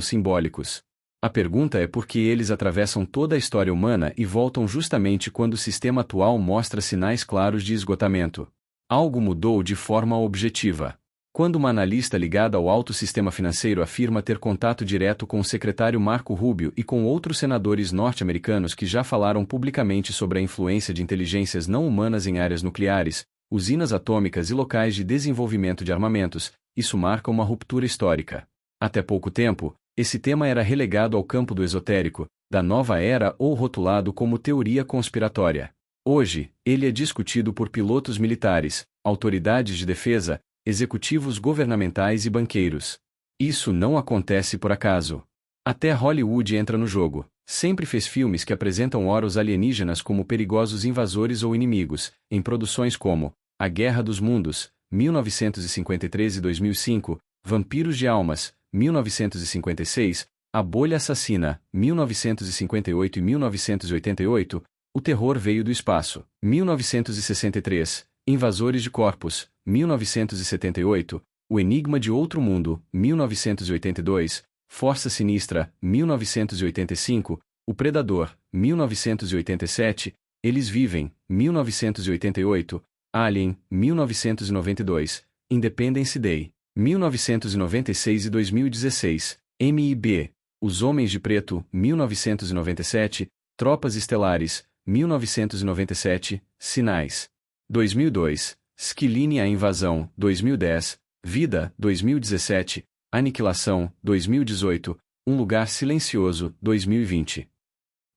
simbólicos. A pergunta é por que eles atravessam toda a história humana e voltam justamente quando o sistema atual mostra sinais claros de esgotamento. Algo mudou de forma objetiva. Quando uma analista ligada ao alto sistema financeiro afirma ter contato direto com o secretário Marco Rubio e com outros senadores norte-americanos que já falaram publicamente sobre a influência de inteligências não humanas em áreas nucleares, usinas atômicas e locais de desenvolvimento de armamentos, isso marca uma ruptura histórica. Até pouco tempo, esse tema era relegado ao campo do esotérico, da nova era ou rotulado como teoria conspiratória. Hoje, ele é discutido por pilotos militares, autoridades de defesa, executivos governamentais e banqueiros. Isso não acontece por acaso. Até Hollywood entra no jogo. Sempre fez filmes que apresentam os alienígenas como perigosos invasores ou inimigos, em produções como A Guerra dos Mundos, 1953 e 2005, Vampiros de Almas, 1956, A Bolha Assassina, 1958 e 1988, O Terror Veio do Espaço, 1963, Invasores de Corpos, 1978, O Enigma de Outro Mundo, 1982, Força Sinistra, 1985, O Predador, 1987, Eles Vivem, 1988, Alien, 1992, Independence Day, 1996 e 2016, MIB, Os Homens de Preto, 1997, Tropas Estelares, 1997, Sinais. 2002, Skilline a Invasão, 2010, Vida, 2017, Aniquilação, 2018, Um Lugar Silencioso, 2020.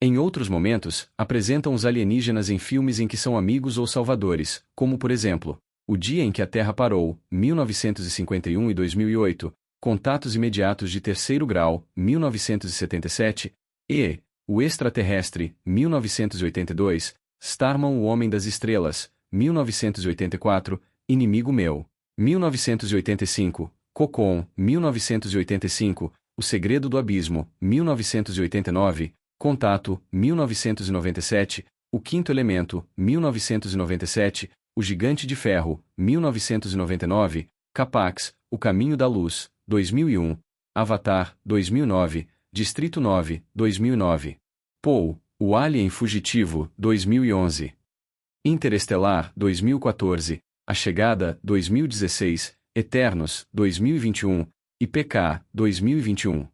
Em outros momentos, apresentam os alienígenas em filmes em que são amigos ou salvadores, como por exemplo, O Dia em que a Terra Parou, 1951 e 2008, Contatos Imediatos de Terceiro Grau, 1977, e O Extraterrestre, 1982, Starman o Homem das Estrelas, 1984, Inimigo Meu, 1985, Cocon, 1985, O Segredo do Abismo, 1989, Contato, 1997, O Quinto Elemento, 1997, O Gigante de Ferro, 1999, Capax, O Caminho da Luz, 2001, Avatar, 2009, Distrito 9, 2009. Poe, O Alien Fugitivo, 2011. Interestelar, 2014, A Chegada, 2016, Eternos, 2021, e PK, 2021.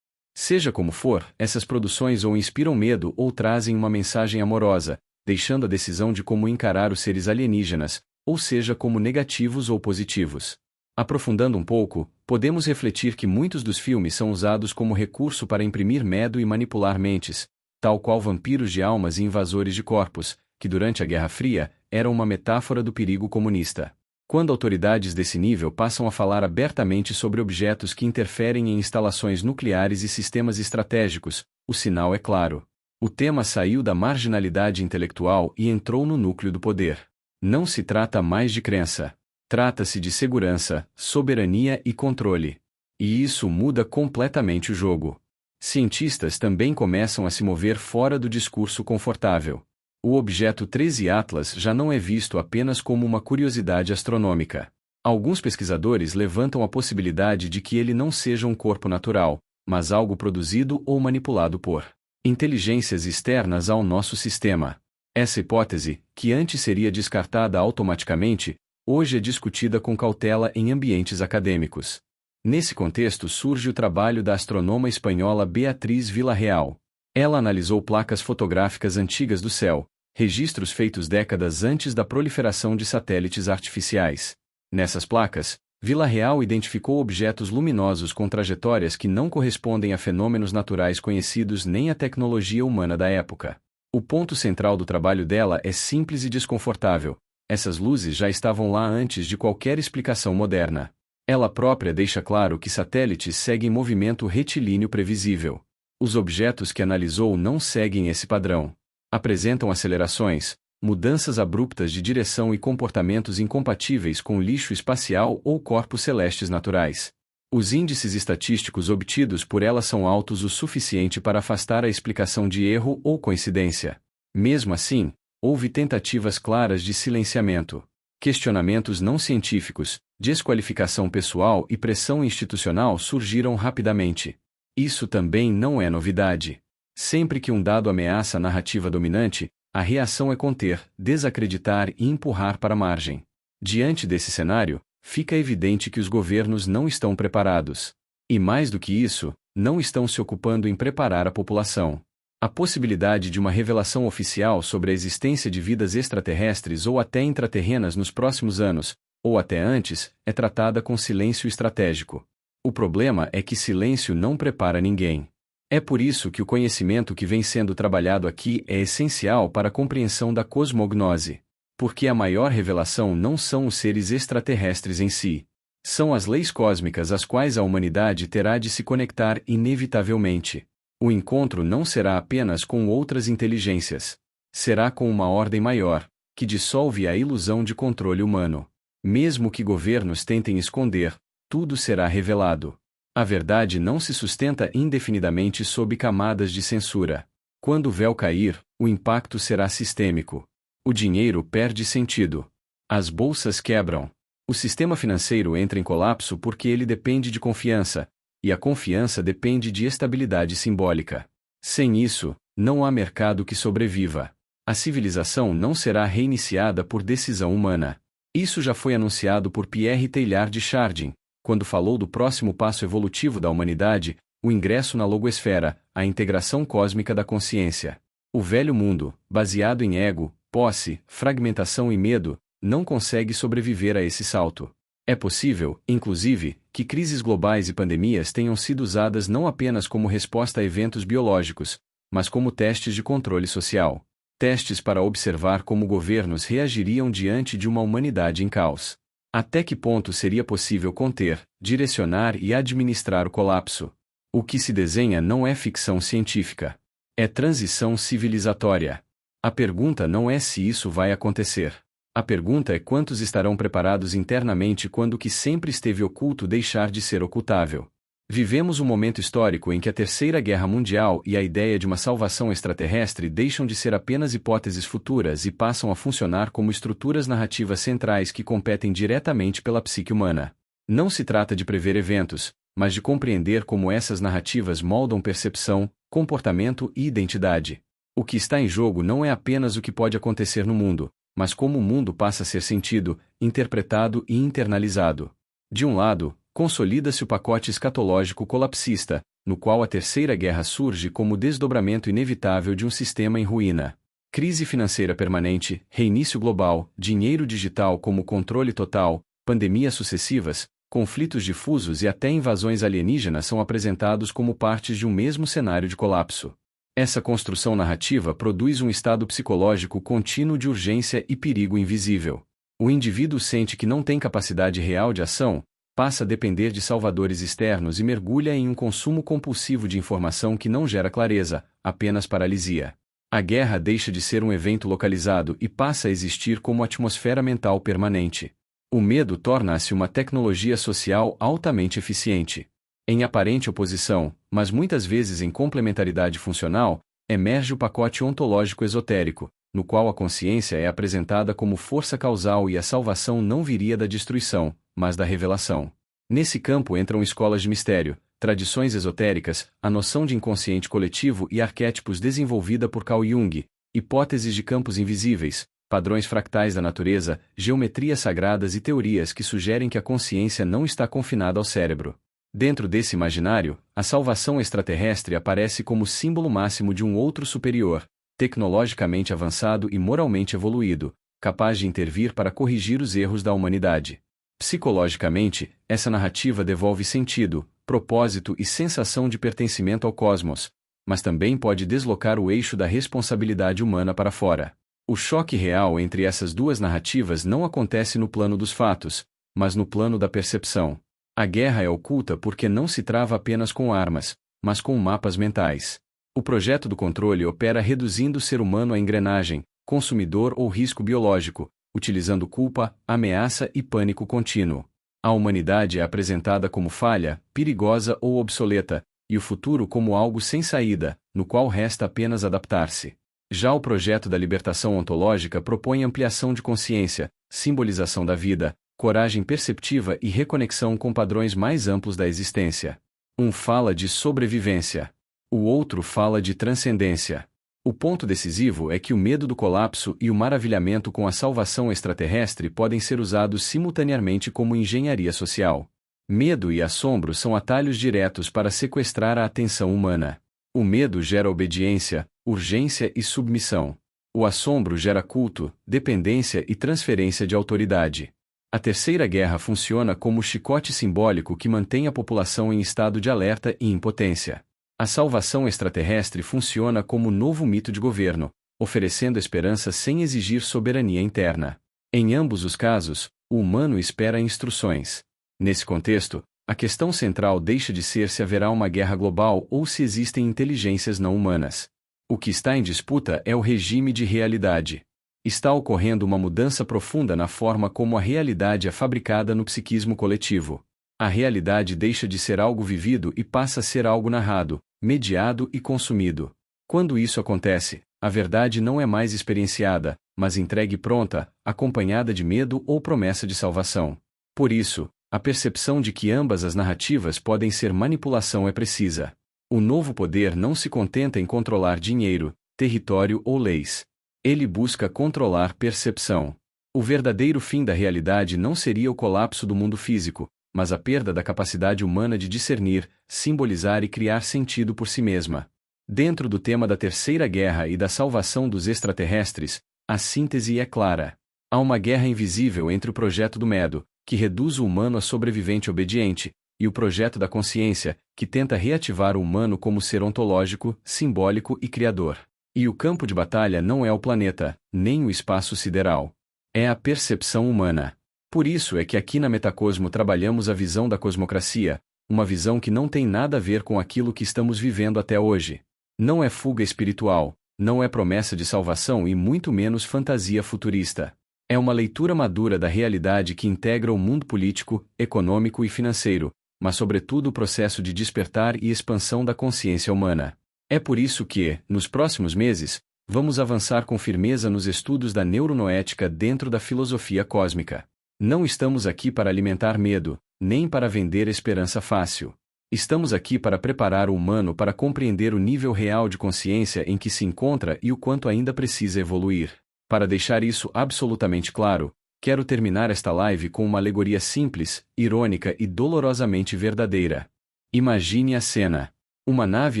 Seja como for, essas produções ou inspiram medo ou trazem uma mensagem amorosa, deixando a decisão de como encarar os seres alienígenas, ou seja como negativos ou positivos. Aprofundando um pouco, podemos refletir que muitos dos filmes são usados como recurso para imprimir medo e manipular mentes, tal qual vampiros de almas e invasores de corpos, que durante a Guerra Fria, eram uma metáfora do perigo comunista. Quando autoridades desse nível passam a falar abertamente sobre objetos que interferem em instalações nucleares e sistemas estratégicos, o sinal é claro. O tema saiu da marginalidade intelectual e entrou no núcleo do poder. Não se trata mais de crença. Trata-se de segurança, soberania e controle. E isso muda completamente o jogo. Cientistas também começam a se mover fora do discurso confortável. O objeto 13 Atlas já não é visto apenas como uma curiosidade astronômica. Alguns pesquisadores levantam a possibilidade de que ele não seja um corpo natural, mas algo produzido ou manipulado por inteligências externas ao nosso sistema. Essa hipótese, que antes seria descartada automaticamente, hoje é discutida com cautela em ambientes acadêmicos. Nesse contexto surge o trabalho da astrônoma espanhola Beatriz Villarreal. Ela analisou placas fotográficas antigas do céu, registros feitos décadas antes da proliferação de satélites artificiais. Nessas placas, Villarreal identificou objetos luminosos com trajetórias que não correspondem a fenômenos naturais conhecidos nem à tecnologia humana da época. O ponto central do trabalho dela é simples e desconfortável. Essas luzes já estavam lá antes de qualquer explicação moderna. Ela própria deixa claro que satélites seguem movimento retilíneo previsível. Os objetos que analisou não seguem esse padrão. Apresentam acelerações, mudanças abruptas de direção e comportamentos incompatíveis com lixo espacial ou corpos celestes naturais. Os índices estatísticos obtidos por ela são altos o suficiente para afastar a explicação de erro ou coincidência. Mesmo assim, houve tentativas claras de silenciamento. Questionamentos não científicos, desqualificação pessoal e pressão institucional surgiram rapidamente. Isso também não é novidade. Sempre que um dado ameaça a narrativa dominante, a reação é conter, desacreditar e empurrar para a margem. Diante desse cenário, fica evidente que os governos não estão preparados. E mais do que isso, não estão se ocupando em preparar a população. A possibilidade de uma revelação oficial sobre a existência de vidas extraterrestres ou até intraterrenas nos próximos anos, ou até antes, é tratada com silêncio estratégico. O problema é que silêncio não prepara ninguém. É por isso que o conhecimento que vem sendo trabalhado aqui é essencial para a compreensão da cosmognose. Porque a maior revelação não são os seres extraterrestres em si. São as leis cósmicas às quais a humanidade terá de se conectar inevitavelmente. O encontro não será apenas com outras inteligências. Será com uma ordem maior, que dissolve a ilusão de controle humano. Mesmo que governos tentem esconder, tudo será revelado. A verdade não se sustenta indefinidamente sob camadas de censura. Quando o véu cair, o impacto será sistêmico. O dinheiro perde sentido. As bolsas quebram. O sistema financeiro entra em colapso porque ele depende de confiança, e a confiança depende de estabilidade simbólica. Sem isso, não há mercado que sobreviva. A civilização não será reiniciada por decisão humana. Isso já foi anunciado por Pierre Teilhard de Chardin, quando falou do próximo passo evolutivo da humanidade, o ingresso na logosfera, a integração cósmica da consciência. O velho mundo, baseado em ego, posse, fragmentação e medo, não consegue sobreviver a esse salto. É possível, inclusive, que crises globais e pandemias tenham sido usadas não apenas como resposta a eventos biológicos, mas como testes de controle social. Testes para observar como governos reagiriam diante de uma humanidade em caos. Até que ponto seria possível conter, direcionar e administrar o colapso? O que se desenha não é ficção científica. É transição civilizatória. A pergunta não é se isso vai acontecer. A pergunta é quantos estarão preparados internamente quando o que sempre esteve oculto deixar de ser ocultável. Vivemos um momento histórico em que a Terceira Guerra Mundial e a ideia de uma salvação extraterrestre deixam de ser apenas hipóteses futuras e passam a funcionar como estruturas narrativas centrais que competem diretamente pela psique humana. Não se trata de prever eventos, mas de compreender como essas narrativas moldam percepção, comportamento e identidade. O que está em jogo não é apenas o que pode acontecer no mundo, mas como o mundo passa a ser sentido, interpretado e internalizado. De um lado, consolida-se o pacote escatológico colapsista, no qual a Terceira Guerra surge como desdobramento inevitável de um sistema em ruína. Crise financeira permanente, reinício global, dinheiro digital como controle total, pandemias sucessivas, conflitos difusos e até invasões alienígenas são apresentados como partes de um mesmo cenário de colapso. Essa construção narrativa produz um estado psicológico contínuo de urgência e perigo invisível. O indivíduo sente que não tem capacidade real de ação, passa a depender de salvadores externos e mergulha em um consumo compulsivo de informação que não gera clareza, apenas paralisia. A guerra deixa de ser um evento localizado e passa a existir como atmosfera mental permanente. O medo torna-se uma tecnologia social altamente eficiente. Em aparente oposição, mas muitas vezes em complementaridade funcional, emerge o pacote ontológico esotérico, no qual a consciência é apresentada como força causal e a salvação não viria da destruição, mas da revelação. Nesse campo entram escolas de mistério, tradições esotéricas, a noção de inconsciente coletivo e arquétipos desenvolvida por Carl Jung, hipóteses de campos invisíveis, padrões fractais da natureza, geometrias sagradas e teorias que sugerem que a consciência não está confinada ao cérebro. Dentro desse imaginário, a salvação extraterrestre aparece como símbolo máximo de um outro superior, tecnologicamente avançado e moralmente evoluído, capaz de intervir para corrigir os erros da humanidade. Psicologicamente, essa narrativa devolve sentido, propósito e sensação de pertencimento ao cosmos, mas também pode deslocar o eixo da responsabilidade humana para fora. O choque real entre essas duas narrativas não acontece no plano dos fatos, mas no plano da percepção. A guerra é oculta porque não se trava apenas com armas, mas com mapas mentais. O projeto do controle opera reduzindo o ser humano à engrenagem, consumidor ou risco biológico, utilizando culpa, ameaça e pânico contínuo. A humanidade é apresentada como falha, perigosa ou obsoleta, e o futuro como algo sem saída, no qual resta apenas adaptar-se. Já o projeto da libertação ontológica propõe ampliação de consciência, simbolização da vida, coragem perceptiva e reconexão com padrões mais amplos da existência. Um fala de sobrevivência. O outro fala de transcendência. O ponto decisivo é que o medo do colapso e o maravilhamento com a salvação extraterrestre podem ser usados simultaneamente como engenharia social. Medo e assombro são atalhos diretos para sequestrar a atenção humana. O medo gera obediência, urgência e submissão. O assombro gera culto, dependência e transferência de autoridade. A Terceira Guerra funciona como o chicote simbólico que mantém a população em estado de alerta e impotência. A salvação extraterrestre funciona como novo mito de governo, oferecendo esperança sem exigir soberania interna. Em ambos os casos, o humano espera instruções. Nesse contexto, a questão central deixa de ser se haverá uma guerra global ou se existem inteligências não humanas. O que está em disputa é o regime de realidade. Está ocorrendo uma mudança profunda na forma como a realidade é fabricada no psiquismo coletivo. A realidade deixa de ser algo vivido e passa a ser algo narrado, mediado e consumido. Quando isso acontece, a verdade não é mais experienciada, mas entregue pronta, acompanhada de medo ou promessa de salvação. Por isso, a percepção de que ambas as narrativas podem ser manipulação é precisa. O novo poder não se contenta em controlar dinheiro, território ou leis. Ele busca controlar percepção. O verdadeiro fim da realidade não seria o colapso do mundo físico, mas a perda da capacidade humana de discernir, simbolizar e criar sentido por si mesma. Dentro do tema da Terceira Guerra e da salvação dos extraterrestres, a síntese é clara. Há uma guerra invisível entre o projeto do medo, que reduz o humano a sobrevivente obediente, e o projeto da consciência, que tenta reativar o humano como ser ontológico, simbólico e criador. E o campo de batalha não é o planeta, nem o espaço sideral. É a percepção humana. Por isso é que aqui na Metacosmo trabalhamos a visão da cosmocracia, uma visão que não tem nada a ver com aquilo que estamos vivendo até hoje. Não é fuga espiritual, não é promessa de salvação e muito menos fantasia futurista. É uma leitura madura da realidade que integra o mundo político, econômico e financeiro, mas sobretudo o processo de despertar e expansão da consciência humana. É por isso que, nos próximos meses, vamos avançar com firmeza nos estudos da neuronoética dentro da filosofia cósmica. Não estamos aqui para alimentar medo, nem para vender esperança fácil. Estamos aqui para preparar o humano para compreender o nível real de consciência em que se encontra e o quanto ainda precisa evoluir. Para deixar isso absolutamente claro, quero terminar esta live com uma alegoria simples, irônica e dolorosamente verdadeira. Imagine a cena. Uma nave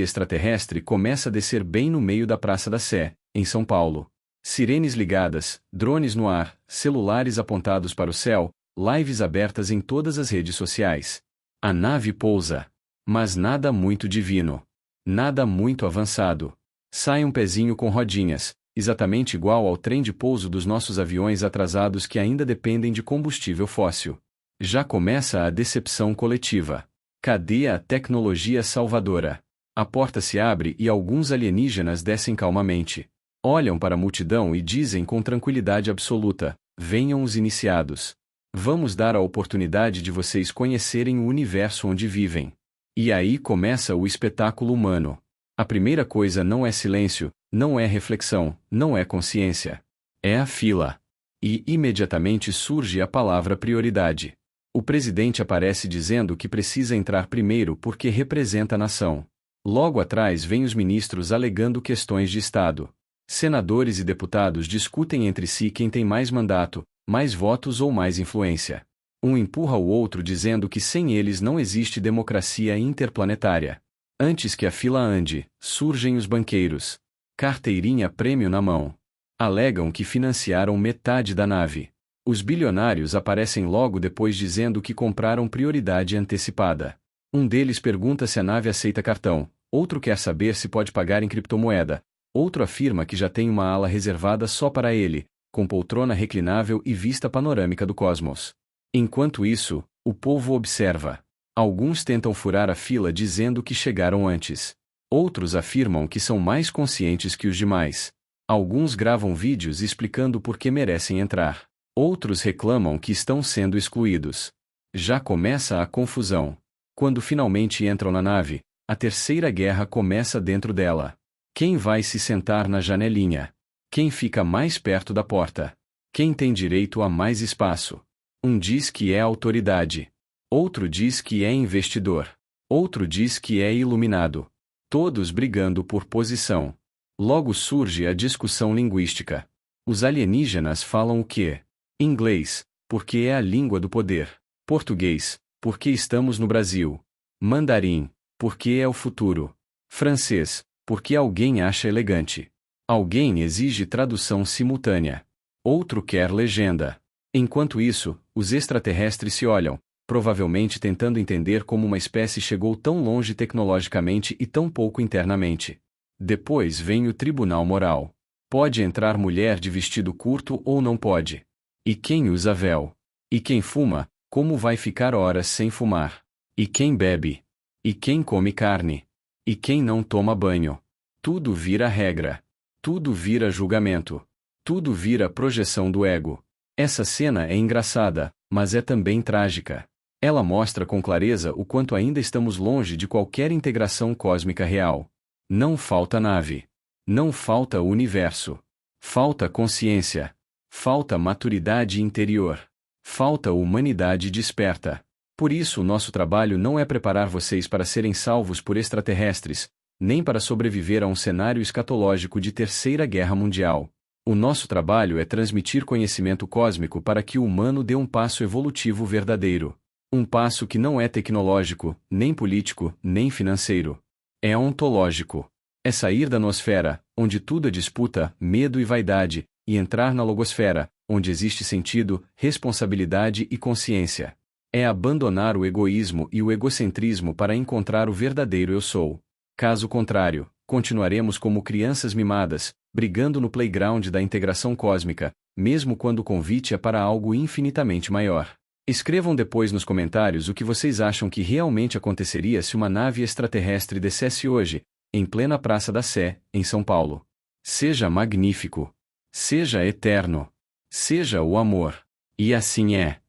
extraterrestre começa a descer bem no meio da Praça da Sé, em São Paulo. Sirenes ligadas, drones no ar, celulares apontados para o céu, lives abertas em todas as redes sociais. A nave pousa. Mas nada muito divino. Nada muito avançado. Sai um pezinho com rodinhas, exatamente igual ao trem de pouso dos nossos aviões atrasados que ainda dependem de combustível fóssil. Já começa a decepção coletiva. Cadê a tecnologia salvadora? A porta se abre e alguns alienígenas descem calmamente. Olham para a multidão e dizem com tranquilidade absoluta: venham os iniciados. Vamos dar a oportunidade de vocês conhecerem o universo onde vivem. E aí começa o espetáculo humano. A primeira coisa não é silêncio, não é reflexão, não é consciência. É a fila. E imediatamente surge a palavra prioridade. O presidente aparece dizendo que precisa entrar primeiro porque representa a nação. Logo atrás vêm os ministros alegando questões de Estado. Senadores e deputados discutem entre si quem tem mais mandato, mais votos ou mais influência. Um empurra o outro dizendo que sem eles não existe democracia interplanetária. Antes que a fila ande, surgem os banqueiros. Carteirinha prêmio na mão. Alegam que financiaram metade da nave. Os bilionários aparecem logo depois dizendo que compraram prioridade antecipada. Um deles pergunta se a nave aceita cartão, outro quer saber se pode pagar em criptomoeda, outro afirma que já tem uma ala reservada só para ele, com poltrona reclinável e vista panorâmica do cosmos. Enquanto isso, o povo observa. Alguns tentam furar a fila dizendo que chegaram antes. Outros afirmam que são mais conscientes que os demais. Alguns gravam vídeos explicando por que merecem entrar. Outros reclamam que estão sendo excluídos. Já começa a confusão. Quando finalmente entram na nave, a terceira guerra começa dentro dela. Quem vai se sentar na janelinha? Quem fica mais perto da porta? Quem tem direito a mais espaço? Um diz que é autoridade. Outro diz que é investidor. Outro diz que é iluminado. Todos brigando por posição. Logo surge a discussão linguística. Os alienígenas falam o quê? Inglês, porque é a língua do poder. Português, porque estamos no Brasil. Mandarim, porque é o futuro. Francês, porque alguém acha elegante. Alguém exige tradução simultânea. Outro quer legenda. Enquanto isso, os extraterrestres se olham, provavelmente tentando entender como uma espécie chegou tão longe tecnologicamente e tão pouco internamente. Depois vem o tribunal moral. Pode entrar mulher de vestido curto ou não pode? E quem usa véu? E quem fuma, como vai ficar horas sem fumar? E quem bebe? E quem come carne? E quem não toma banho? Tudo vira regra. Tudo vira julgamento. Tudo vira projeção do ego. Essa cena é engraçada, mas é também trágica. Ela mostra com clareza o quanto ainda estamos longe de qualquer integração cósmica real. Não falta nave. Não falta o universo. Falta consciência. Falta maturidade interior. Falta humanidade desperta. Por isso, nosso trabalho não é preparar vocês para serem salvos por extraterrestres, nem para sobreviver a um cenário escatológico de Terceira Guerra Mundial. O nosso trabalho é transmitir conhecimento cósmico para que o humano dê um passo evolutivo verdadeiro. Um passo que não é tecnológico, nem político, nem financeiro. É ontológico. É sair da nosfera, onde tudo é disputa, medo e vaidade, e entrar na logosfera, onde existe sentido, responsabilidade e consciência. É abandonar o egoísmo e o egocentrismo para encontrar o verdadeiro eu sou. Caso contrário, continuaremos como crianças mimadas, brigando no playground da integração cósmica, mesmo quando o convite é para algo infinitamente maior. Escrevam depois nos comentários o que vocês acham que realmente aconteceria se uma nave extraterrestre descesse hoje, em plena Praça da Sé, em São Paulo. Seja magnífico. Seja eterno. Seja o amor. E assim é.